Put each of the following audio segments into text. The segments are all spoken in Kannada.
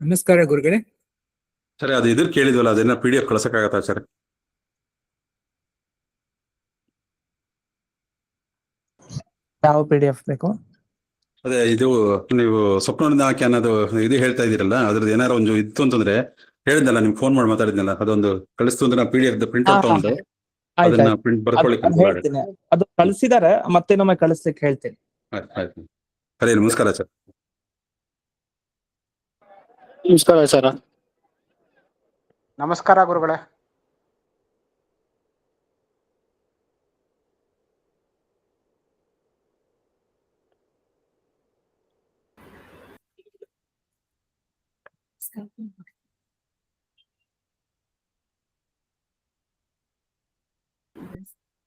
ನಮಸ್ಕಾರ ಗುರುಗಳೇ. ಸರಿ, ಅದು ಇದ್ರ ಕೇಳಿದ್ವಲ್ಲ, ಅದನ್ನ PDF ಕಳ್ಸಕ್ಕಾಗತ್ತಾ ಸರ್? ಯಾವ PDF ಬೇಕು? ಅದೇ ಇದು ನೀವು ಸ್ವಪ್ನಕ್ಕೆ ಅನ್ನೋದು ಇದು ಹೇಳ್ತಾ ಇದೀರಲ್ಲ, ಅದ್ರದ್ದು ಏನಾರು ಒಂದು ಇತ್ತು ಅಂತಂದ್ರೆ ಹೇಳಿದ್ನಲ್ಲ, ನಿಮ್ಗೆ ಫೋನ್ ಮಾಡಿ ಮಾತಾಡಿದ್ನಲ್ಲ, ಅದೊಂದು ಕಳಿಸ್ತು ಅಂದ್ರೆ ನಾವು PDF ಪ್ರಿಂಟ್ ಔಟ್ ತಗೊಂಡು ಅದನ್ನ ಪ್ರಿಂಟ್ ಬರ್ಕೊಳ್ಳಿಕ್ಕೆ ಅನುಕೂಲ ಆಗುತ್ತೆ. ಹೇಳ್ತೀನಿ, ಅದು ಕಳಿಸಿದಾರೆ, ಮತ್ತೇನೊಮ್ಮೆ ಕಳಿಸ್ಲಿಕ್ಕೆ ಹೇಳ್ತೀನಿ. ಆಯ್ತು. ಸರಿ, ನಮಸ್ಕಾರ ಸರ್. ನಮಸ್ಕಾರ ಸರ್. ನಮಸ್ಕಾರ ಗುರುಗಳೇ.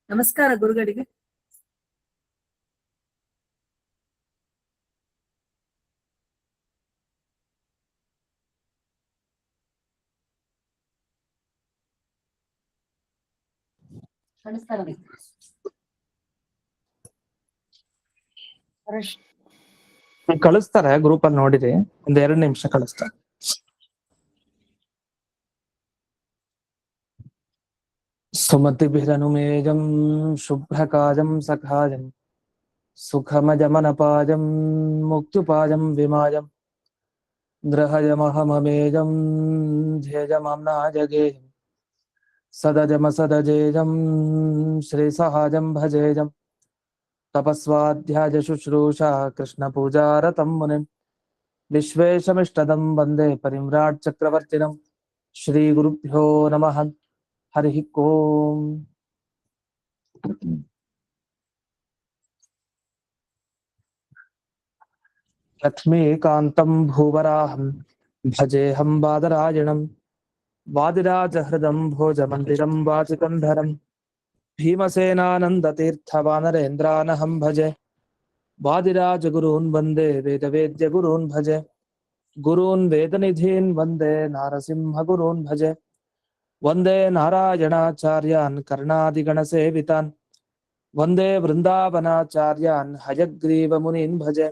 ನಮಸ್ಕಾರ ಗುರುಗಳಿಗೆ. ಕಳಿಸ್ತಾರೆ, ಗ್ರೂಪ್ ಅಲ್ಲಿ ನೋಡಿರಿ, ಒಂದ್ 2 ನಿಮಿಷ ಕಳಿಸ್ತಾರೆ. ಸುಮತಿಭಿರನುಮೇಜಂ ಶುಭ್ರಕಾಜಂ ಸಖಾಜಂ ಸುಖಮಜಮನಪಾಜಂ ಮುಕ್ತುಪಾಜಂ ವಿಮಾಜಂ ಗೃಹಜಮಹಮಮೇಜಂ ಧ್ಯೇಜಮಾಮ್ನಾ ಜಗೇಜಂ ಸದಜಮಸದಜೇಜಂ ಶ್ರೀಸಹಾಜಂ ಭಜೇಜಂ ತಪಸ್ವಾಧ್ಯಾಯ ಶುಶ್ರೂಷಾ ಕೃಷ್ಣ ಪೂಜಾರತಂ ಮುನಿಂ ವಿಶ್ವೇಶಮಿಷ್ಟದಂ ವಂದೇ ಪರಿಮ್ರಾಟ್ ಚಕ್ರವರ್ತಿನಂ. ಶ್ರೀ ಗುರುಭ್ಯೋ ನಮಃ. ಹರಿ ಓಂ. ಲಕ್ಷ್ಮೀಕಾಂತಂ ಭೂವರಾಹಂ ಭಜೇಹಂ ಬಾದರಾಯಣಂ ವಾದಿರಾಜಹೃದಂ ಭೋಜಮಂದಿರಂ ವಾಚಿಕಂಧರಂ ಭೀಮಸೇನಾನಂದತೀರ್ಥವಾನರೇಂದ್ರಾನಹಂ ಭಜೆ ವಾದಿರಾಜಗುರೂನ್ ವಂದೇ ವೇದವೇದ್ಯ ಗುರೂನ್ ಭಜೆ ಗುರೂನ್ ವೇದನಿಧೀನ್ ವಂದೇ ನಾರಸಿಂಹಗುರೂನ್ ಭಜೆ ವಂದೇ ನಾರಾಯಣಾಚಾರ್ಯಾನ್ ಕರ್ಣಾದಿಗಣಸೇವಿತಾನ್ ವಂದೇ ವೃಂದಾವನಾಚಾರ್ಯಾನ್ ಹಯಗ್ರೀವಮುನೀನ್ ಭಜೆ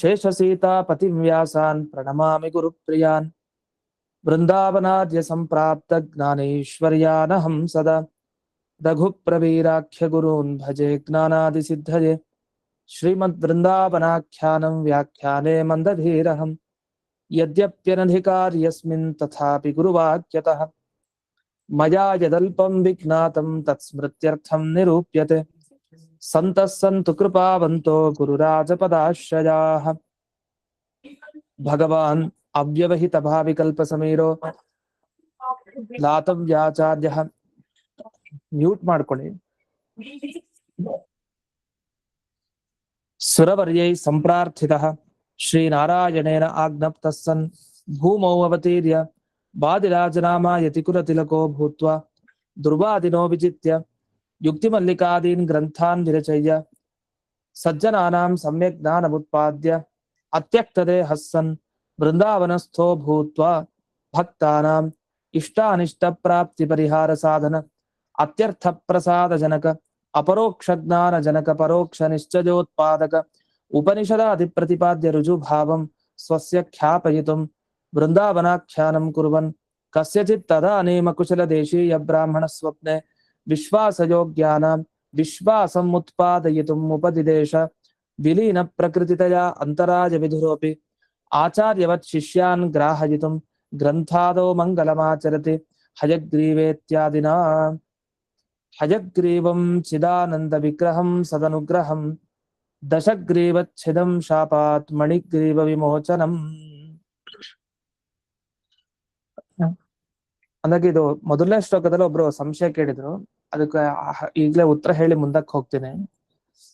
ಶೇಷಸೀತಾಪತಿಂ ವ್ಯಾಸಾನ್ ಪ್ರಣಮಾಮಿ ಗುರುಪ್ರಿಯಾನ್ ವೃಂದಾವನಾದ್ಯ ಸಂಪ್ರಾಪ್ತ ಜ್ಞಾನೈಶ್ವರ್ಯಾನಹಂ ಸದಾ ರಘುಪ್ರವೀರಾಖ್ಯ ಗುರೂನ್ ಭಜೆ ಜ್ಞಾನಾದಿಸಿದ್ಧಯೇ ಶ್ರೀಮದ್ ವೃಂದಾವನಾಖ್ಯಾನಂ ವ್ಯಾಖ್ಯಾನೆ ಮಂದಧೀರಹಂ ಯದ್ಯಪ್ಯನಧಿಕಾರ್ಯಸ್ಮಿನ್ ತಥಾಪಿ ಗುರುವಾಕ್ಯತಃ ಮಯಾ ಯದಲ್ಪಂ ವಿಜ್ಞಾತಂ ತತ್ಸ್ಮೃತ್ಯರ್ಥಂ ನಿರೂಪ್ಯತೆ ಸಂತಃ ಸಂತು ಕೃಪಾವಂತೋ ಗುರುರಾಜಪದಾಶ್ರಯಾಃ. ಭಗವಾನ್ ಅವ್ಯವಹಿತ ಭಾವಿಕಲ್ಪ ಸಮೀರೋ ದಾತವ್ಯಾಚಾರ್ಯಃ. ಮ್ಯೂಟ್ ಮಾಡ್ಕೊಳ್ಳಿ. ಸುರವರ್ಯೈ ಸಂಪ್ರಾರ್ಥಿತಃ ಶ್ರೀನಾರಾಯಣೇನ ಆಜ್ಞಪ್ತಃ ಸನ್ ಭೂಮೌ ಅವತೀರ್ಯ ವಾದಿರಾಜನಾಮ ಯತಿಕುಲತಿಲಕೋ ಭೂತ್ವಾ ದುರ್ವಾದಿನೋ ವಿಜಿತ್ಯ ಯುಕ್ತಿಮಲ್ಲಿಕಾದೀನ್ ಗ್ರಂಥಾನ್ ವಿರಚಯ್ಯ ಸಜ್ಜನಾನಾಂ ಸಮ್ಯಕ್ ಜ್ಞಾನಮುತ್ಪಾದ್ಯ ಅತ್ಯಕ್ತದೆ ಹಸ್ಸನ್ ವೃಂದಾವನಸ್ಥೋ ಭೂತ್ವಾ ಭಕ್ತಾನಾಂ ಇಷ್ಟಾನಿಷ್ಟ ಪ್ರಾಪ್ತಿ ಪರಿಹಾರ ಸಾಧನ ಅತ್ಯರ್ಥ ಪ್ರಸಾದ ಜನಕ ಅಪರೋಕ್ಷ ಜ್ಞಾನ ಜನಕ ಪರೋಕ್ಷ ನಿಶ್ಚಯೋತ್ಪಾದಕ ಉಪನಿಷದಾದಿ ಪ್ರತಿಪಾದ್ಯ ರುಜುಭಾವಂ ಸ್ವಸ್ಯ ಖ್ಯಾಪಯಿತುಂ ವೃಂದಾವನಾಖ್ಯಾನಂ ಕುರ್ವನ್ ಕಸ್ಯಚಿತ್ ತದಾನೇಮ ಕುಶಲ ದೇಶೀಯ ಬ್ರಾಹ್ಮಣ ಸ್ವಪ್ನೆ ವಿಶ್ವಾಸಯೋಗ್ಯಾನಾಂ ವಿಶ್ವಾಸಂ ಉತ್ಪಾದಯಿತುಂ ಉಪದಿದೇಶ ವಿಲೀನ ಪ್ರಕೃತಿತಯಾ ಅಂತರಾಯ ವಿಧುರೋಪಿ ಆಚಾರ್ಯವತ್ ಶಿಷ್ಯಾನ್ ಗ್ರಾಹಯಿತುಂ ಗ್ರಂಥಾದೋ ಮಂಗಲಮಾಚರತಿ ಹಯಗ್ರೀವೇತ್ಯಾದಿನಾ. ಹಯಗ್ರೀವಂ ಚಿದಾನಂದ ವಿಗ್ರಹಂ ಸದನುಗ್ರಹಂ ದಶಗ್ರೀವಚ್ಛಿದಂ ಶಾಪಾತ್ ಮಣಿಗ್ರೀವ ವಿಮೋಚನಂ. ಅಂದಾಗೆ ಇದು ಮೊದಲನೇ ಶ್ಲೋಕದಲ್ಲಿ ಒಬ್ರು ಸಂಶಯ ಕೇಳಿದ್ರು, ಅದಕ್ಕೆ ಈಗಲೇ ಉತ್ತರ ಹೇಳಿ ಮುಂದಕ್ಕೆ ಹೋಗ್ತೀನಿ.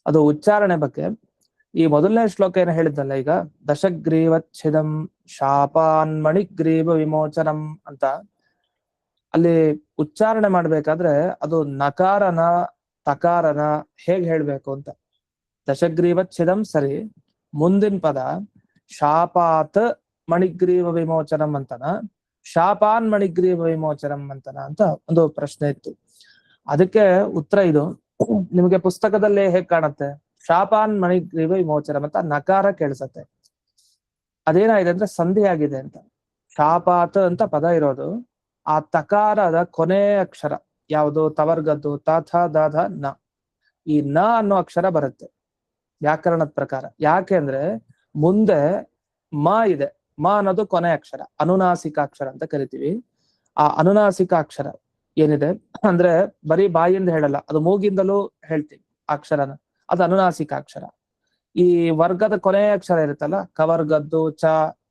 ಅದು ಉಚ್ಚಾರಣೆ ಬಗ್ಗೆ. ಈ ಮೊದಲನೇ ಶ್ಲೋಕ ಏನು ಹೇಳಿದ್ನಲ್ಲ ಈಗ, ದಶಗ್ರೀವಚ್ಛಿದಂ ಶಾಪಾನ್ ಮಣಿಗ್ರೀವ ವಿಮೋಚನಂ ಅಂತ, ಅಲ್ಲಿ ಉಚ್ಚಾರಣೆ ಮಾಡ್ಬೇಕಾದ್ರೆ ಅದು ನಕಾರನ ತಕಾರನ ಹೇಗ್ ಹೇಳ್ಬೇಕು ಅಂತ. ದಶಗ್ರೀವಚ್ಛಿದಂ ಸರಿ, ಮುಂದಿನ ಪದ ಶಾಪಾತ್ ಮಣಿಗ್ರೀವ ವಿಮೋಚನಂ ಅಂತನ, ಶಾಪಾನ್ ಮಣಿಗ್ರೀವ ವಿಮೋಚನಂ ಅಂತನ ಅಂತ ಒಂದು ಪ್ರಶ್ನೆ ಇತ್ತು. ಅದಕ್ಕೆ ಉತ್ತರ ಇದು. ನಿಮಗೆ ಪುಸ್ತಕದಲ್ಲಿ ಹೇಗ್ ಕಾಣುತ್ತೆ? ಶಾಪಾನ್ ಮಣಿಗ್ರೀವ ವಿಮೋಚನಂ ಅಂತ ನಕಾರ ಕೇಳಿಸತ್ತೆ. ಅದೇನಾಗಿದೆ ಅಂದ್ರೆ ಸಂಧಿ ಆಗಿದೆ ಅಂತ. ಶಾಪಾತ್ ಅಂತ ಪದ ಇರೋದು, ಆ ತಕಾರದ ಕೊನೆಯ ಅಕ್ಷರ ಯಾವುದು ತವರ್ಗದ್ದು ತ ಥ ದ ಧ ನ, ಈ ನ ಅನ್ನೋ ಅಕ್ಷರ ಬರುತ್ತೆ ವ್ಯಾಕರಣದ ಪ್ರಕಾರ. ಯಾಕೆ ಅಂದ್ರೆ ಮುಂದೆ ಮ ಇದೆ, ಮ ಅನ್ನೋದು ಕೊನೆ ಅಕ್ಷರ, ಅನುನಾಸಿಕ ಅಕ್ಷರ ಅಂತ ಕರಿತೀವಿ. ಆ ಅನುನಾಸಿಕ ಅಕ್ಷರ ಏನಿದೆ ಅಂದ್ರೆ ಬರೀ ಬಾಯಿಂದ ಹೇಳಲ್ಲ, ಅದು ಮೂಗಿಂದಲೂ ಹೇಳ್ತೀವಿ ಅಕ್ಷರನ, ಅದು ಅನುನಾಸಿಕ ಅಕ್ಷರ. ಈ ವರ್ಗದ ಕೊನೆಯ ಅಕ್ಷರ ಇರುತ್ತಲ್ಲ, ಕವರ್ಗದ್ದು ಚ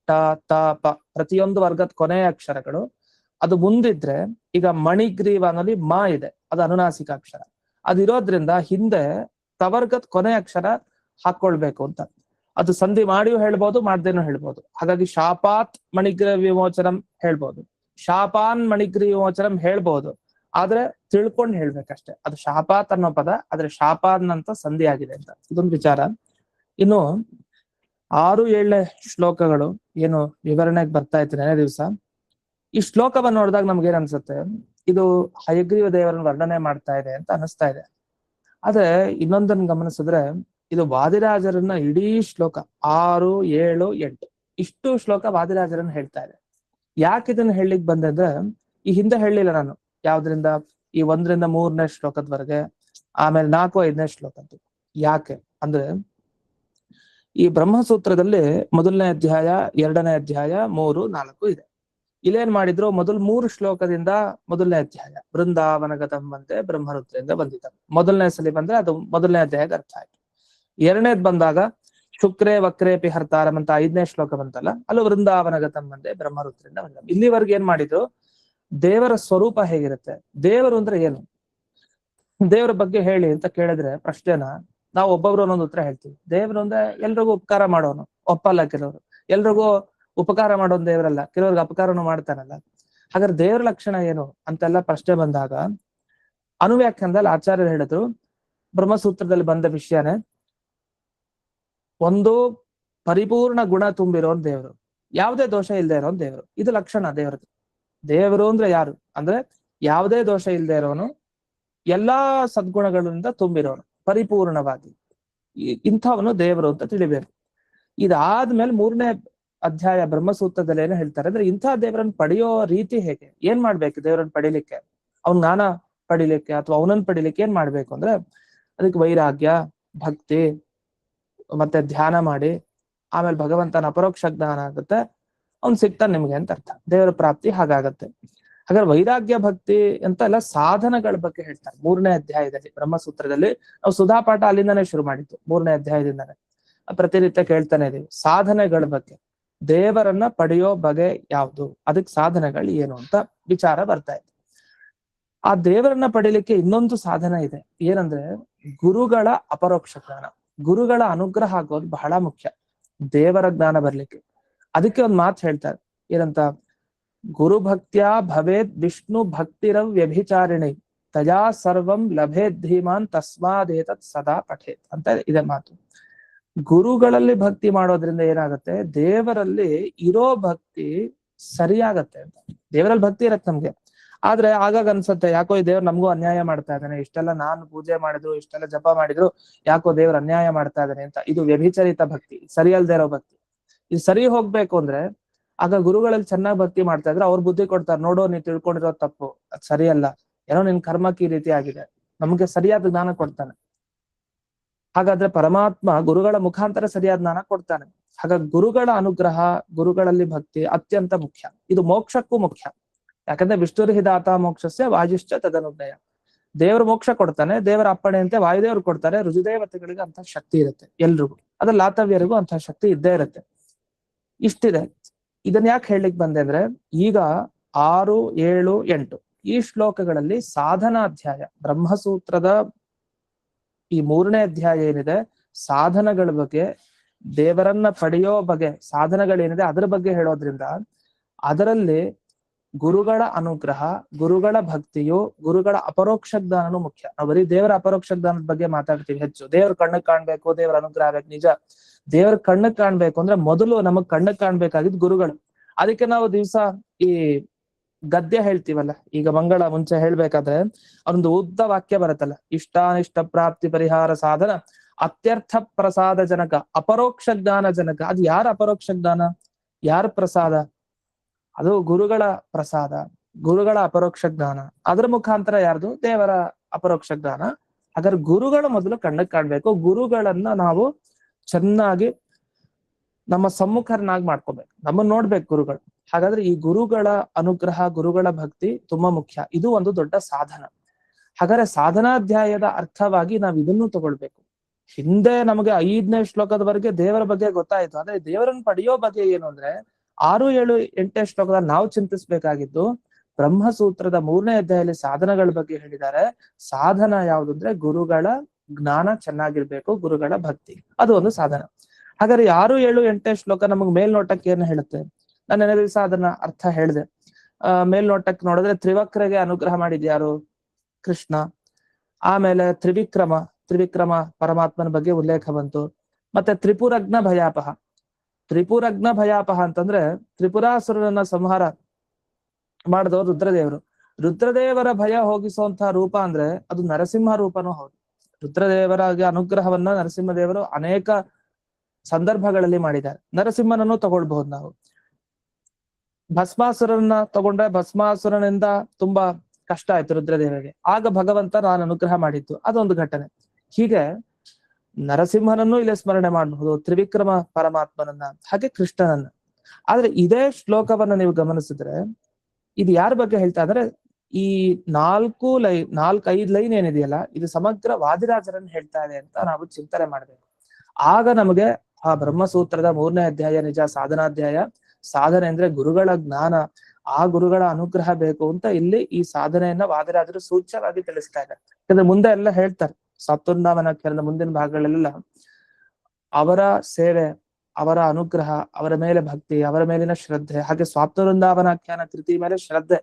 ಟ ತ ಪ, ಪ್ರತಿಯೊಂದು ವರ್ಗದ ಕೊನೆಯ ಅಕ್ಷರಗಳು ಅದು ಮುಂದಿದ್ರೆ, ಈಗ ಮಣಿಗ್ರೀವ ಅನ್ನೋಲ್ಲಿ ಮ ಇದೆ, ಅದು ಅನುನಾಸಿಕ ಅಕ್ಷರ. ಅದಿರೋದ್ರಿಂದ ಹಿಂದೆ ತವರ್ಗದ ಕೊನೆ ಅಕ್ಷರ ಹಾಕೊಳ್ಬೇಕು ಅಂತ. ಅದು ಸಂಧಿ ಮಾಡಿಯೂ ಹೇಳ್ಬೋದು, ಮಾಡ್ದೇನೂ ಹೇಳ್ಬೋದು. ಹಾಗಾಗಿ ಶಾಪಾತ್ ಮಣಿಗ್ರೀವ ವಿಮೋಚನಂ ಹೇಳ್ಬೋದು, ಶಾಪಾನ್ ಮಣಿಗ್ರೀವ ವಿಮೋಚನಂ ಹೇಳ್ಬೋದು, ಆದ್ರೆ ತಿಳ್ಕೊಂಡು ಹೇಳ್ಬೇಕಷ್ಟೆ. ಅದು ಶಾಪಾತ್ ಅನ್ನೋ ಪದ, ಆದ್ರೆ ಶಾಪಾನ್ ಅಂತ ಸಂಧಿ ಆಗಿದೆ ಅಂತ, ಇದೊಂದು ವಿಚಾರ. ಇನ್ನು 6-7 ಶ್ಲೋಕಗಳು ಏನು ವಿವರಣೆಗೆ ಬರ್ತಾ ಇತ್ತು ನೆನೆ ದಿವಸ. ಈ ಶ್ಲೋಕವನ್ನು ನೋಡಿದಾಗ ನಮ್ಗೆ ಏನ್ ಅನ್ಸುತ್ತೆ, ಇದು ಹಯಗ್ರೀವ ದೇವರನ್ನ ವರ್ಣನೆ ಮಾಡ್ತಾ ಇದೆ ಅಂತ ಅನಿಸ್ತಾ ಇದೆ. ಆದ್ರೆ ಇನ್ನೊಂದನ್ನು ಗಮನಿಸಿದ್ರೆ, ಇದು ವಾದಿರಾಜರನ್ನ ಇಡೀ ಶ್ಲೋಕ 6, 7, 8 ಇಷ್ಟು ಶ್ಲೋಕ ವಾದಿರಾಜರನ್ನ ಹೇಳ್ತಾ ಇದೆ. ಯಾಕೆ ಇದನ್ನ ಹೇಳಲಿಕ್ಕೆ ಬಂದೆ ಅಂದ್ರೆ, ಈ ಹಿಂದೆ ಹೇಳಿಲ್ಲ ನಾನು ಯಾವ್ದ್ರಿಂದ, ಈ 1ರಿಂದ 3ನೇ ಶ್ಲೋಕದವರೆಗೆ, ಆಮೇಲೆ 4, 5ನೇ ಶ್ಲೋಕದ್ದು. ಯಾಕೆ ಅಂದ್ರೆ, ಈ ಬ್ರಹ್ಮಸೂತ್ರದಲ್ಲಿ 1ನೇ ಅಧ್ಯಾಯ, 2ನೇ ಅಧ್ಯಾಯ, 3, 4 ಇದೆ. ಇಲ್ಲೇನ್ ಮಾಡಿದ್ರು, ಮೊದಲು 3 ಶ್ಲೋಕದಿಂದ 1ನೇ ಅಧ್ಯಾಯ ಬೃಂದಾವನಗತಂ ಬಂದೆ ಬ್ರಹ್ಮರುದ್ರಿಂದ ಬಂದಿದ್ದ. ಮೊದಲನೇ ಸಲ ಬಂದ್ರೆ ಅದು 1ನೇ ಅಧ್ಯಾಯದ ಅರ್ಥ ಆಯ್ತು. 2ನೇದ್ ಬಂದಾಗ ಶುಕ್ರೇ ವಕ್ರೇಪಿ ಹರ್ತಾರಂ ಅಂತ 5ನೇ ಶ್ಲೋಕ ಬಂತಲ್ಲ, ಅಲ್ಲೂ ವೃಂದಾವನಗತಂ ಬಂದೆ ಬ್ರಹ್ಮರುದ್ರಿಂದ ಬಂದ. ಇಲ್ಲಿವರೆಗೆ ಏನ್ ಮಾಡಿದ್ರು, ದೇವರ ಸ್ವರೂಪ ಹೇಗಿರುತ್ತೆ, ದೇವರು ಅಂದ್ರೆ ಏನು, ದೇವರ ಬಗ್ಗೆ ಹೇಳಿ ಅಂತ ಕೇಳಿದ್ರೆ ಪ್ರಶ್ನೆನ ನಾವು ಒಬ್ಬೊಬ್ರು ಒಂದೊಂದು ಉತ್ತರ ಹೇಳ್ತೀವಿ. ದೇವರು ಅಂದ್ರೆ ಎಲ್ರಿಗೂ ಉಪಕಾರ ಮಾಡೋನು, ಒಪ್ಪಲ್ಲ ಕೆಲವರು. ಎಲ್ರಿಗೂ ಉಪಕಾರ ಮಾಡೋನ್ ದೇವರಲ್ಲ, ಕೆಲವ್ರಿಗೆ ಅಪಕಾರನು ಮಾಡ್ತಾನಲ್ಲ. ಹಾಗಾದ್ರೆ ದೇವರ ಲಕ್ಷಣ ಏನು ಅಂತೆಲ್ಲ ಪ್ರಶ್ನೆ ಬಂದಾಗ ಅನುವ್ಯಾಖ್ಯಾನದಲ್ಲಿ ಆಚಾರ್ಯರು ಹೇಳಿದ್ರು, ಬ್ರಹ್ಮಸೂತ್ರದಲ್ಲಿ ಬಂದ ವಿಷಯನೇ, ಒಂದು ಪರಿಪೂರ್ಣ ಗುಣ ತುಂಬಿರೋನ್ ದೇವರು, ಯಾವುದೇ ದೋಷ ಇಲ್ಲದೆ ಇರೋನ್ ದೇವರು, ಇದು ಲಕ್ಷಣ ದೇವರದು. ದೇವರು ಅಂದ್ರೆ ಯಾರು ಅಂದ್ರೆ ಯಾವುದೇ ದೋಷ ಇಲ್ಲದೆ ಇರೋನು, ಎಲ್ಲಾ ಸದ್ಗುಣಗಳಿಂದ ತುಂಬಿರೋನು, ಪರಿಪೂರ್ಣವಾಗಿ ಇಂಥವನು ದೇವರು ಅಂತ ತಿಳಿಬೇಕು. ಇದಾದ್ಮೇಲೆ 3ನೇ ಅಧ್ಯಾಯ ಬ್ರಹ್ಮಸೂತ್ರದಲ್ಲಿ ಏನು ಹೇಳ್ತಾರೆ ಅಂದ್ರೆ, ಇಂಥ ದೇವರನ್ನ ಪಡೆಯೋ ರೀತಿ ಹೇಗೆ, ಏನ್ ಮಾಡ್ಬೇಕು ದೇವರನ್ನ ಪಡಿಲಿಕ್ಕೆ, ಅವ್ನ ಜ್ಞಾನ ಪಡಿಲಿಕ್ಕೆ ಅಥವಾ ಅವನನ್ನ ಪಡಿಲಿಕ್ಕೆ ಏನ್ ಮಾಡ್ಬೇಕು ಅಂದ್ರೆ, ಅದಕ್ಕೆ ವೈರಾಗ್ಯ, ಭಕ್ತಿ, ಮತ್ತೆ ಧ್ಯಾನ ಮಾಡಿ, ಆಮೇಲೆ ಭಗವಂತನ ಅಪರೋಕ್ಷ ಜ್ಞಾನ ಆಗುತ್ತೆ, ಅವ್ನ್ ಸಿಗ್ತಾನೆ ನಿಮ್ಗೆ ಅಂತ ಅರ್ಥ, ದೇವರ ಪ್ರಾಪ್ತಿ ಹಾಗಾಗತ್ತೆ. ಹಾಗಾದ್ರೆ ವೈರಾಗ್ಯ ಭಕ್ತಿ ಅಂತ ಎಲ್ಲ ಸಾಧನಗಳ ಬಗ್ಗೆ ಹೇಳ್ತಾರೆ 3ನೇ ಅಧ್ಯಾಯದಲ್ಲಿ ಬ್ರಹ್ಮಸೂತ್ರದಲ್ಲಿ. ನಾವು ಸುಧಾಪಾಠ ಅಲ್ಲಿಂದಾನೇ ಶುರು ಮಾಡಿದ್ದು, 3ನೇ ಅಧ್ಯಾಯದಿಂದಾನೆ ಪ್ರತಿನಿತ್ಯ ಕೇಳ್ತಾನೆ ಇದೀವಿ. ಸಾಧನೆಗಳ ಬಗ್ಗೆ, ದೇವರನ್ನ ಪಡೆಯೋ ಬಗೆ ಯಾವುದು, ಅದಕ್ಕೆ ಸಾಧನೆಗಳು ಏನು ಅಂತ ವಿಚಾರ ಬರ್ತಾ ಇದೆ. ಆ ದೇವರನ್ನ ಪಡಿಲಿಕ್ಕೆ ಇನ್ನೊಂದು ಸಾಧನ ಇದೆ, ಏನಂದ್ರೆ ಗುರುಗಳ ಅಪರೋಕ್ಷ ಜ್ಞಾನ, ಗುರುಗಳ ಅನುಗ್ರಹ ಆಗೋದು ಬಹಳ ಮುಖ್ಯ ದೇವರ ಜ್ಞಾನ ಬರ್ಲಿಕ್ಕೆ. ಅದಕ್ಕೆ ಒಂದು ಮಾತು ಹೇಳ್ತಾರೆ, ಏನಂತ, ಗುರು ಭಕ್ತ್ಯಾ ಭವೇದ್ ವಿಷ್ಣು ಭಕ್ತಿರವ್ ವ್ಯಭಿಚಾರಿಣಿ ತಯಾ ಸರ್ವಂ ಲಭೇದ್ ಧೀಮಾನ್ ತಸ್ಮಾದೇತತ್ ಸದಾ ಪಠೇತ್ ಅಂತ ಇದೆ ಮಾತು. ಗುರುಗಳಲ್ಲಿ ಭಕ್ತಿ ಮಾಡೋದ್ರಿಂದ ಏನಾಗುತ್ತೆ, ದೇವರಲ್ಲಿ ಇರೋ ಭಕ್ತಿ ಸರಿಯಾಗತ್ತೆ ಅಂತ. ದೇವರಲ್ಲಿ ಭಕ್ತಿ ಇರತ್ತೆ ನಮ್ಗೆ, ಆದ್ರೆ ಆಗಾಗ ಅನ್ಸತ್ತೆ, ಯಾಕೋ ಈ ದೇವ್ರು ನಮಗೂ ಅನ್ಯಾಯ ಮಾಡ್ತಾ ಇದ್ದಾನೆ, ಇಷ್ಟೆಲ್ಲ ನಾನು ಪೂಜೆ ಮಾಡಿದ್ರು, ಇಷ್ಟೆಲ್ಲ ಜಪ ಮಾಡಿದ್ರು, ಯಾಕೋ ದೇವ್ರ ಅನ್ಯಾಯ ಮಾಡ್ತಾ ಇದ್ದಾನೆ ಅಂತ. ಇದು ವ್ಯಭಿಚರಿತ ಭಕ್ತಿ, ಸರಿಯಲ್ದೇ ಇರೋ ಭಕ್ತಿ. ಇದು ಸರಿ ಹೋಗ್ಬೇಕು ಅಂದ್ರೆ, ಆಗ ಗುರುಗಳಲ್ಲಿ ಚೆನ್ನಾಗಿ ಭಕ್ತಿ ಮಾಡ್ತಾ ಇದ್ರೆ ಅವ್ರ ಬುದ್ಧಿ ಕೊಡ್ತಾರೆ, ನೋಡೋ ನೀ ತಿಳ್ಕೊಂಡಿರೋ ತಪ್ಪು, ಅದ್ ಸರಿಯಲ್ಲ, ಏನೋ ನಿನ್ ಕರ್ಮಕ್ಕೆ ಈ ರೀತಿ ಆಗಿದೆ, ನಮ್ಗೆ ಸರಿಯಾದ ಜ್ಞಾನ ಕೊಡ್ತಾನೆ. ಹಾಗಾದ್ರೆ ಪರಮಾತ್ಮ ಗುರುಗಳ ಮುಖಾಂತರ ಸರಿಯಾದ ಜ್ಞಾನ ಕೊಡ್ತಾನೆ. ಹಾಗಾಗಿ ಗುರುಗಳ ಅನುಗ್ರಹ, ಗುರುಗಳಲ್ಲಿ ಭಕ್ತಿ ಅತ್ಯಂತ ಮುಖ್ಯ. ಇದು ಮೋಕ್ಷಕ್ಕೂ ಮುಖ್ಯ. ಯಾಕಂದ್ರೆ ವಿಷ್ಣುರ್ಹಿದಾತ ಮೋಕ್ಷಸ್ಯ ವಾಯುಶ್ಚ ತದನುಜ್ಞಯ. ದೇವರು ಮೋಕ್ಷ ಕೊಡ್ತಾನೆ, ದೇವರ ಅಪ್ಪಣೆಯಂತೆ ವಾಯುದೇವರು ಕೊಡ್ತಾರೆ. ರುಜುದೇವತೆಗಳಿಗೆ ಅಂತ ಶಕ್ತಿ ಇರುತ್ತೆ ಎಲ್ರಿಗೂ, ಅದ್ರ ಲಾತವ್ಯರಿಗೂ ಅಂತ ಶಕ್ತಿ ಇದ್ದೇ ಇರುತ್ತೆ. ಇಷ್ಟಿದೆ. ಇದನ್ನ ಯಾಕೆ ಹೇಳಲಿಕ್ಕೆ ಬಂದೆ ಅಂದ್ರೆ, ಈಗ 6, 7, 8 ಈ ಶ್ಲೋಕಗಳಲ್ಲಿ ಸಾಧನಾಧ್ಯಾಯ, ಬ್ರಹ್ಮಸೂತ್ರದ ಈ 3ನೇ ಅಧ್ಯಾಯ ಏನಿದೆ, ಸಾಧನಗಳ ಬಗ್ಗೆ, ದೇವರನ್ನ ಪಡೆಯೋ ಬಗ್ಗೆ ಸಾಧನಗಳೇನಿದೆ ಅದರ ಬಗ್ಗೆ ಹೇಳೋದ್ರಿಂದ, ಅದರಲ್ಲಿ ಗುರುಗಳ ಅನುಗ್ರಹ, ಗುರುಗಳ ಭಕ್ತಿಯು, ಗುರುಗಳ ಅಪರೋಕ್ಷ ಜ್ಞಾನನು ಮುಖ್ಯ. ನಾವು ಬರೀ ದೇವರ ಅಪರೋಕ್ಷ ಜ್ಞಾನದ ಬಗ್ಗೆ ಮಾತಾಡ್ತೀವಿ ಹೆಚ್ಚು. ದೇವ್ರ ಕಣ್ಣು ಕಾಣ್ಬೇಕು, ದೇವರ ಅನುಗ್ರಹ ಆಗ್ಬೇಕು, ನಿಜ. ದೇವ್ರ ಕಣ್ಣು ಕಾಣ್ಬೇಕು ಅಂದ್ರೆ ಮೊದಲು ನಮಗ್ ಕಣ್ಣು ಕಾಣ್ಬೇಕಾಗಿದ್ ಗುರುಗಳು. ಅದಕ್ಕೆ ನಾವು ದಿವಸ ಈ ಗದ್ಯ ಹೇಳ್ತೀವಲ್ಲ, ಈಗ ಮಂಗಳ ಮುಂಚೆ ಹೇಳ್ಬೇಕಾದ್ರೆ ಒಂದು ಉದ್ದ ವಾಕ್ಯ ಬರುತ್ತಲ್ಲ, ಇಷ್ಟಾನಿಷ್ಟ ಪ್ರಾಪ್ತಿ ಪರಿಹಾರ ಸಾಧನ ಅತ್ಯರ್ಥ ಪ್ರಸಾದ ಜನಕ ಅಪರೋಕ್ಷ ಜ್ಞಾನ ಜನಕ. ಅದು ಯಾರ ಅಪರೋಕ್ಷ ಜ್ಞಾನ? ಯಾರ ಪ್ರಸಾದ? ಅದು ಗುರುಗಳ ಪ್ರಸಾದ, ಗುರುಗಳ ಅಪರೋಕ್ಷ ಜ್ಞಾನ. ಅದರ ಮುಖಾಂತರ ಯಾರ್ದು? ದೇವರ ಅಪರೋಕ್ಷ ಜ್ಞಾನ. ಹಾಗಾದ್ರೆ ಗುರುಗಳು ಮೊದಲು ಕಣ್ಣಕ್ಕೆ ಕಾಣ್ಬೇಕು. ಗುರುಗಳನ್ನ ನಾವು ಚೆನ್ನಾಗಿ ನಮ್ಮ ಸಮ್ಮುಖರನ್ನಾಗಿ ಮಾಡ್ಕೋಬೇಕು, ನಮ್ಮನ್ನ ನೋಡ್ಬೇಕು ಗುರುಗಳು. ಹಾಗಾದ್ರೆ ಈ ಗುರುಗಳ ಅನುಗ್ರಹ, ಗುರುಗಳ ಭಕ್ತಿ ತುಂಬಾ ಮುಖ್ಯ. ಇದು ಒಂದು ದೊಡ್ಡ ಸಾಧನ. ಹಾಗಾದ್ರೆ ಸಾಧನಾಧ್ಯಾಯದ ಅರ್ಥವಾಗಿ ನಾವು ಇದನ್ನು ತಗೊಳ್ಬೇಕು. ಹಿಂದೆ ನಮಗೆ 5ನೇ ಶ್ಲೋಕದವರೆಗೆ ದೇವರ ಬಗ್ಗೆ ಗೊತ್ತಾಯ್ತು. ಆದ್ರೆ ದೇವರನ್ನು ಪಡೆಯೋ ಬಗ್ಗೆ ಏನು ಅಂದ್ರೆ 6, 7, 8ನೇ ಶ್ಲೋಕದ ನಾವು ಚಿಂತಿಸ್ಬೇಕಾಗಿದ್ದು ಬ್ರಹ್ಮಸೂತ್ರದ 3ನೇ ಅಧ್ಯಾಯದಲ್ಲಿ ಸಾಧನಗಳ ಬಗ್ಗೆ ಹೇಳಿದ್ದಾರೆ. ಸಾಧನ ಯಾವುದು ಅಂದ್ರೆ ಗುರುಗಳ ಜ್ಞಾನ ಚೆನ್ನಾಗಿರ್ಬೇಕು, ಗುರುಗಳ ಭಕ್ತಿ, ಅದು ಒಂದು ಸಾಧನ. ಹಾಗಾದ್ರೆ 6, 7, 8ನೇ ಶ್ಲೋಕ ನಮಗ್ ಮೇಲ್ನೋಟಕ್ಕೆ ಏನು ಹೇಳುತ್ತೆ? ನಾನು ನೆನೆ ದಿವಸ ಅದನ್ನ ಅರ್ಥ ಹೇಳಿದೆ. ಮೇಲ್ನೋಟಕ್ಕೆ ನೋಡಿದ್ರೆ ತ್ರಿವಕ್ರಗೆ ಅನುಗ್ರಹ ಮಾಡಿದ್ಯಾರು? ಕೃಷ್ಣ. ಆಮೇಲೆ ತ್ರಿವಿಕ್ರಮ ಪರಮಾತ್ಮನ ಬಗ್ಗೆ ಉಲ್ಲೇಖ ಬಂತು. ಮತ್ತೆ ತ್ರಿಪುರಗ್ನ ಭಯಾಪಹ. ತ್ರಿಪುರಗ್ನ ಭಯಾಪಹ ಅಂತಂದ್ರೆ ತ್ರಿಪುರಾಸುರನ ಸಂಹಾರ ಮಾಡಿದವರು ರುದ್ರದೇವರು. ರುದ್ರದೇವರ ಭಯ ಹೋಗಿಸುವಂತಹ ರೂಪ ಅಂದ್ರೆ ಅದು ನರಸಿಂಹ ರೂಪನೂ ಹೌದು. ರುದ್ರದೇವರಾಗಿ ಅನುಗ್ರಹವನ್ನ ನರಸಿಂಹದೇವರು ಅನೇಕ ಸಂದರ್ಭಗಳಲ್ಲಿ ಮಾಡಿದ್ದಾರೆ. ನರಸಿಂಹನನ್ನು ತಗೊಳ್ಬಹುದು ನಾವು. ಭಸ್ಮಾಸುರನ್ನ ತಗೊಂಡ್ರೆ ಭಸ್ಮಾಸುರನಿಂದ ತುಂಬಾ ಕಷ್ಟ ಆಯ್ತು ರುದ್ರದೇವರಿಗೆ. ಆಗ ಭಗವಂತ ನಾನು ಅನುಗ್ರಹ ಮಾಡಿದ್ದು, ಅದೊಂದು ಘಟನೆ. ಹೀಗೆ ನರಸಿಂಹನನ್ನು ಇಲ್ಲಿ ಸ್ಮರಣೆ ಮಾಡಬಹುದು, ತ್ರಿವಿಕ್ರಮ ಪರಮಾತ್ಮನನ್ನ, ಹಾಗೆ ಕೃಷ್ಣನನ್ನ. ಆದ್ರೆ ಇದೇ ಶ್ಲೋಕವನ್ನ ನೀವು ಗಮನಿಸಿದ್ರೆ ಇದು ಯಾರ ಬಗ್ಗೆ ಹೇಳ್ತಾ ಅಂದ್ರೆ ಈ 4-5 ಲೈನ್ ಏನಿದೆಯಲ್ಲ, ಇದು ಸಮಗ್ರ ವಾದಿರಾಜರನ್ನು ಹೇಳ್ತಾ ಇದೆ ಅಂತ ನಾವು ಚಿಂತನೆ ಮಾಡ್ಬೇಕು. ಆಗ ನಮಗೆ ಆ ಬ್ರಹ್ಮಸೂತ್ರದ 3ನೇ ಅಧ್ಯಾಯ ನಿಜ ಸಾಧನಾಧ್ಯಾಯ. ಸಾಧನೆ ಅಂದ್ರೆ ಗುರುಗಳ ಜ್ಞಾನ, ಆ ಗುರುಗಳ ಅನುಗ್ರಹ ಬೇಕು ಅಂತ ಇಲ್ಲಿ ಈ ಸಾಧನೆಯನ್ನ ವಾದಿರಾಜರು ಸೂಚ್ಯವಾಗಿ ತಿಳಿಸ್ತಾ ಇದ್ದಾರೆ. ಯಾಕಂದ್ರೆ ಮುಂದೆ ಎಲ್ಲ ಹೇಳ್ತಾರೆ, ಸಪ್ತವೃಂದಾವನಾಖ್ಯಾನದ ಮುಂದಿನ ಭಾಗಗಳೆಲ್ಲ ಅವರ ಸೇವೆ, ಅವರ ಅನುಗ್ರಹ, ಅವರ ಮೇಲೆ ಭಕ್ತಿ, ಅವರ ಮೇಲಿನ ಶ್ರದ್ಧೆ, ಹಾಗೆ ಸ್ವಾಪ್ತವೃಂದಾವನಾಖ್ಯಾನ ಕೃತಿ ಮೇಲೆ ಶ್ರದ್ಧೆ.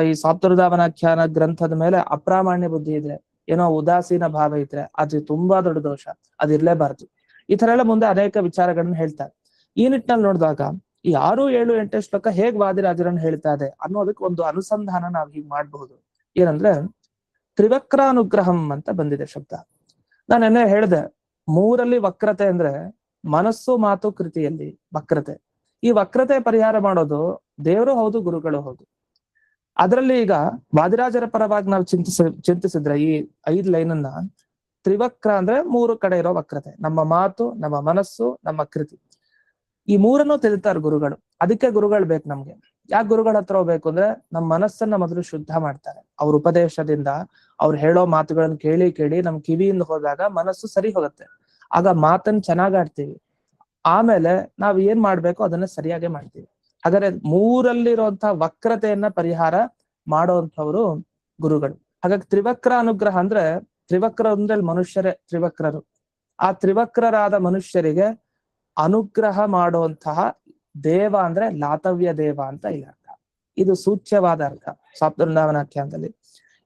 ಈ ಸ್ವಾಪ್ತವೃಂದಾವನಾಖ್ಯಾನ ಗ್ರಂಥದ ಮೇಲೆ ಅಪ್ರಾಮಾಣ್ಯ ಬುದ್ಧಿ ಇದ್ರೆ, ಏನೋ ಉದಾಸೀನ ಭಾವ ಇದ್ರೆ ಅದು ತುಂಬಾ ದೊಡ್ಡ ದೋಷ, ಅದಿರ್ಲೇಬಾರ್ದು. ಈ ತರ ಎಲ್ಲ ಮುಂದೆ ಅನೇಕ ವಿಚಾರಗಳನ್ನ ಹೇಳ್ತಾರೆ. ಈ ನಿಟ್ಟಿನಲ್ಲಿ ನೋಡಿದಾಗ ಈ 6, 7, 8ನೇ ಶ್ಲೋಕ ಹೇಗ್ ವಾದಿರಾಜರನ್ನು ಹೇಳ್ತಾ ಇದೆ ಅನ್ನೋದಕ್ಕೆ ಒಂದು ಅನುಸಂಧಾನ ನಾವು ಹೀಗೆ ಮಾಡಬಹುದು. ಏನಂದ್ರೆ ತ್ರಿವಕ್ರಾನುಗ್ರಹಂ ಅಂತ ಬಂದಿದೆ ಶಬ್ದ. ನಾನು ನೆನ್ನೆ ಹೇಳಿದೆ, 3ರಲ್ಲಿ ವಕ್ರತೆ ಅಂದ್ರೆ ಮನಸ್ಸು, ಮಾತು, ಕೃತಿಯಲ್ಲಿ ವಕ್ರತೆ. ಈ ವಕ್ರತೆ ಪರಿಹಾರ ಮಾಡೋದು ದೇವರು ಹೌದು, ಗುರುಗಳು ಹೌದು. ಅದರಲ್ಲಿ ಈಗ ವಾದಿರಾಜರ ಪರವಾಗಿ ನಾವು ಚಿಂತಿಸಿದ್ರೆ ಈ 5 ಲೈನನ್ನ, ತ್ರಿವಕ್ರ ಅಂದ್ರೆ 3 ಕಡೆ ಇರೋ ವಕ್ರತೆ, ನಮ್ಮ ಮಾತು, ನಮ್ಮ ಮನಸ್ಸು, ನಮ್ಮ ಕೃತಿ. ಈ 3ನ್ನು ತಿಳಿತಾರೆ ಗುರುಗಳು. ಅದಕ್ಕೆ ಗುರುಗಳು ಬೇಕು ನಮ್ಗೆ. ಯಾಕೆ ಗುರುಗಳ ಹತ್ರ ಹೋಗ್ಬೇಕು ಅಂದ್ರೆ ನಮ್ಮ ಮನಸ್ಸನ್ನ ಮೊದಲು ಶುದ್ಧ ಮಾಡ್ತಾರೆ. ಅವ್ರ ಉಪದೇಶದಿಂದ, ಅವ್ರು ಹೇಳೋ ಮಾತುಗಳನ್ನು ಕೇಳಿ ಕೇಳಿ ನಮ್ ಕಿವಿಯಿಂದ ಹೋದಾಗ ಮನಸ್ಸು ಸರಿ ಹೋಗುತ್ತೆ. ಆಗ ಮಾತನ್ನ ಚೆನ್ನಾಗ್ ಆಡ್ತೀವಿ. ಆಮೇಲೆ ನಾವ್ ಏನ್ ಮಾಡ್ಬೇಕು ಅದನ್ನ ಸರಿಯಾಗಿ ಮಾಡ್ತೀವಿ. ಹಾಗಾದ್ರೆ 3ರಲ್ಲಿರುವಂತಹ ವಕ್ರತೆಯನ್ನ ಪರಿಹಾರ ಮಾಡುವಂಥವ್ರು ಗುರುಗಳು. ಹಾಗಾಗಿ ತ್ರಿವಕ್ರ ಅನುಗ್ರಹ ಅಂದ್ರೆ, ತ್ರಿವಕ್ರ ಅಂದ್ರೆ ಮನುಷ್ಯರೇ ತ್ರಿವಕ್ರರು. ಆ ತ್ರಿವಕ್ರರಾದ ಮನುಷ್ಯರಿಗೆ ಅನುಗ್ರಹ ಮಾಡುವಂತಹ ದೇವ ಅಂದ್ರೆ ಲಾತವ್ಯ ದೇವ ಅಂತ ಇಲ್ಲ ಅರ್ಥ. ಇದು ಸೂಚ್ಯವಾದ ಅರ್ಥ ಸಪ್ತವೃಂದಾವನಾಖ್ಯಾನದಲ್ಲಿ.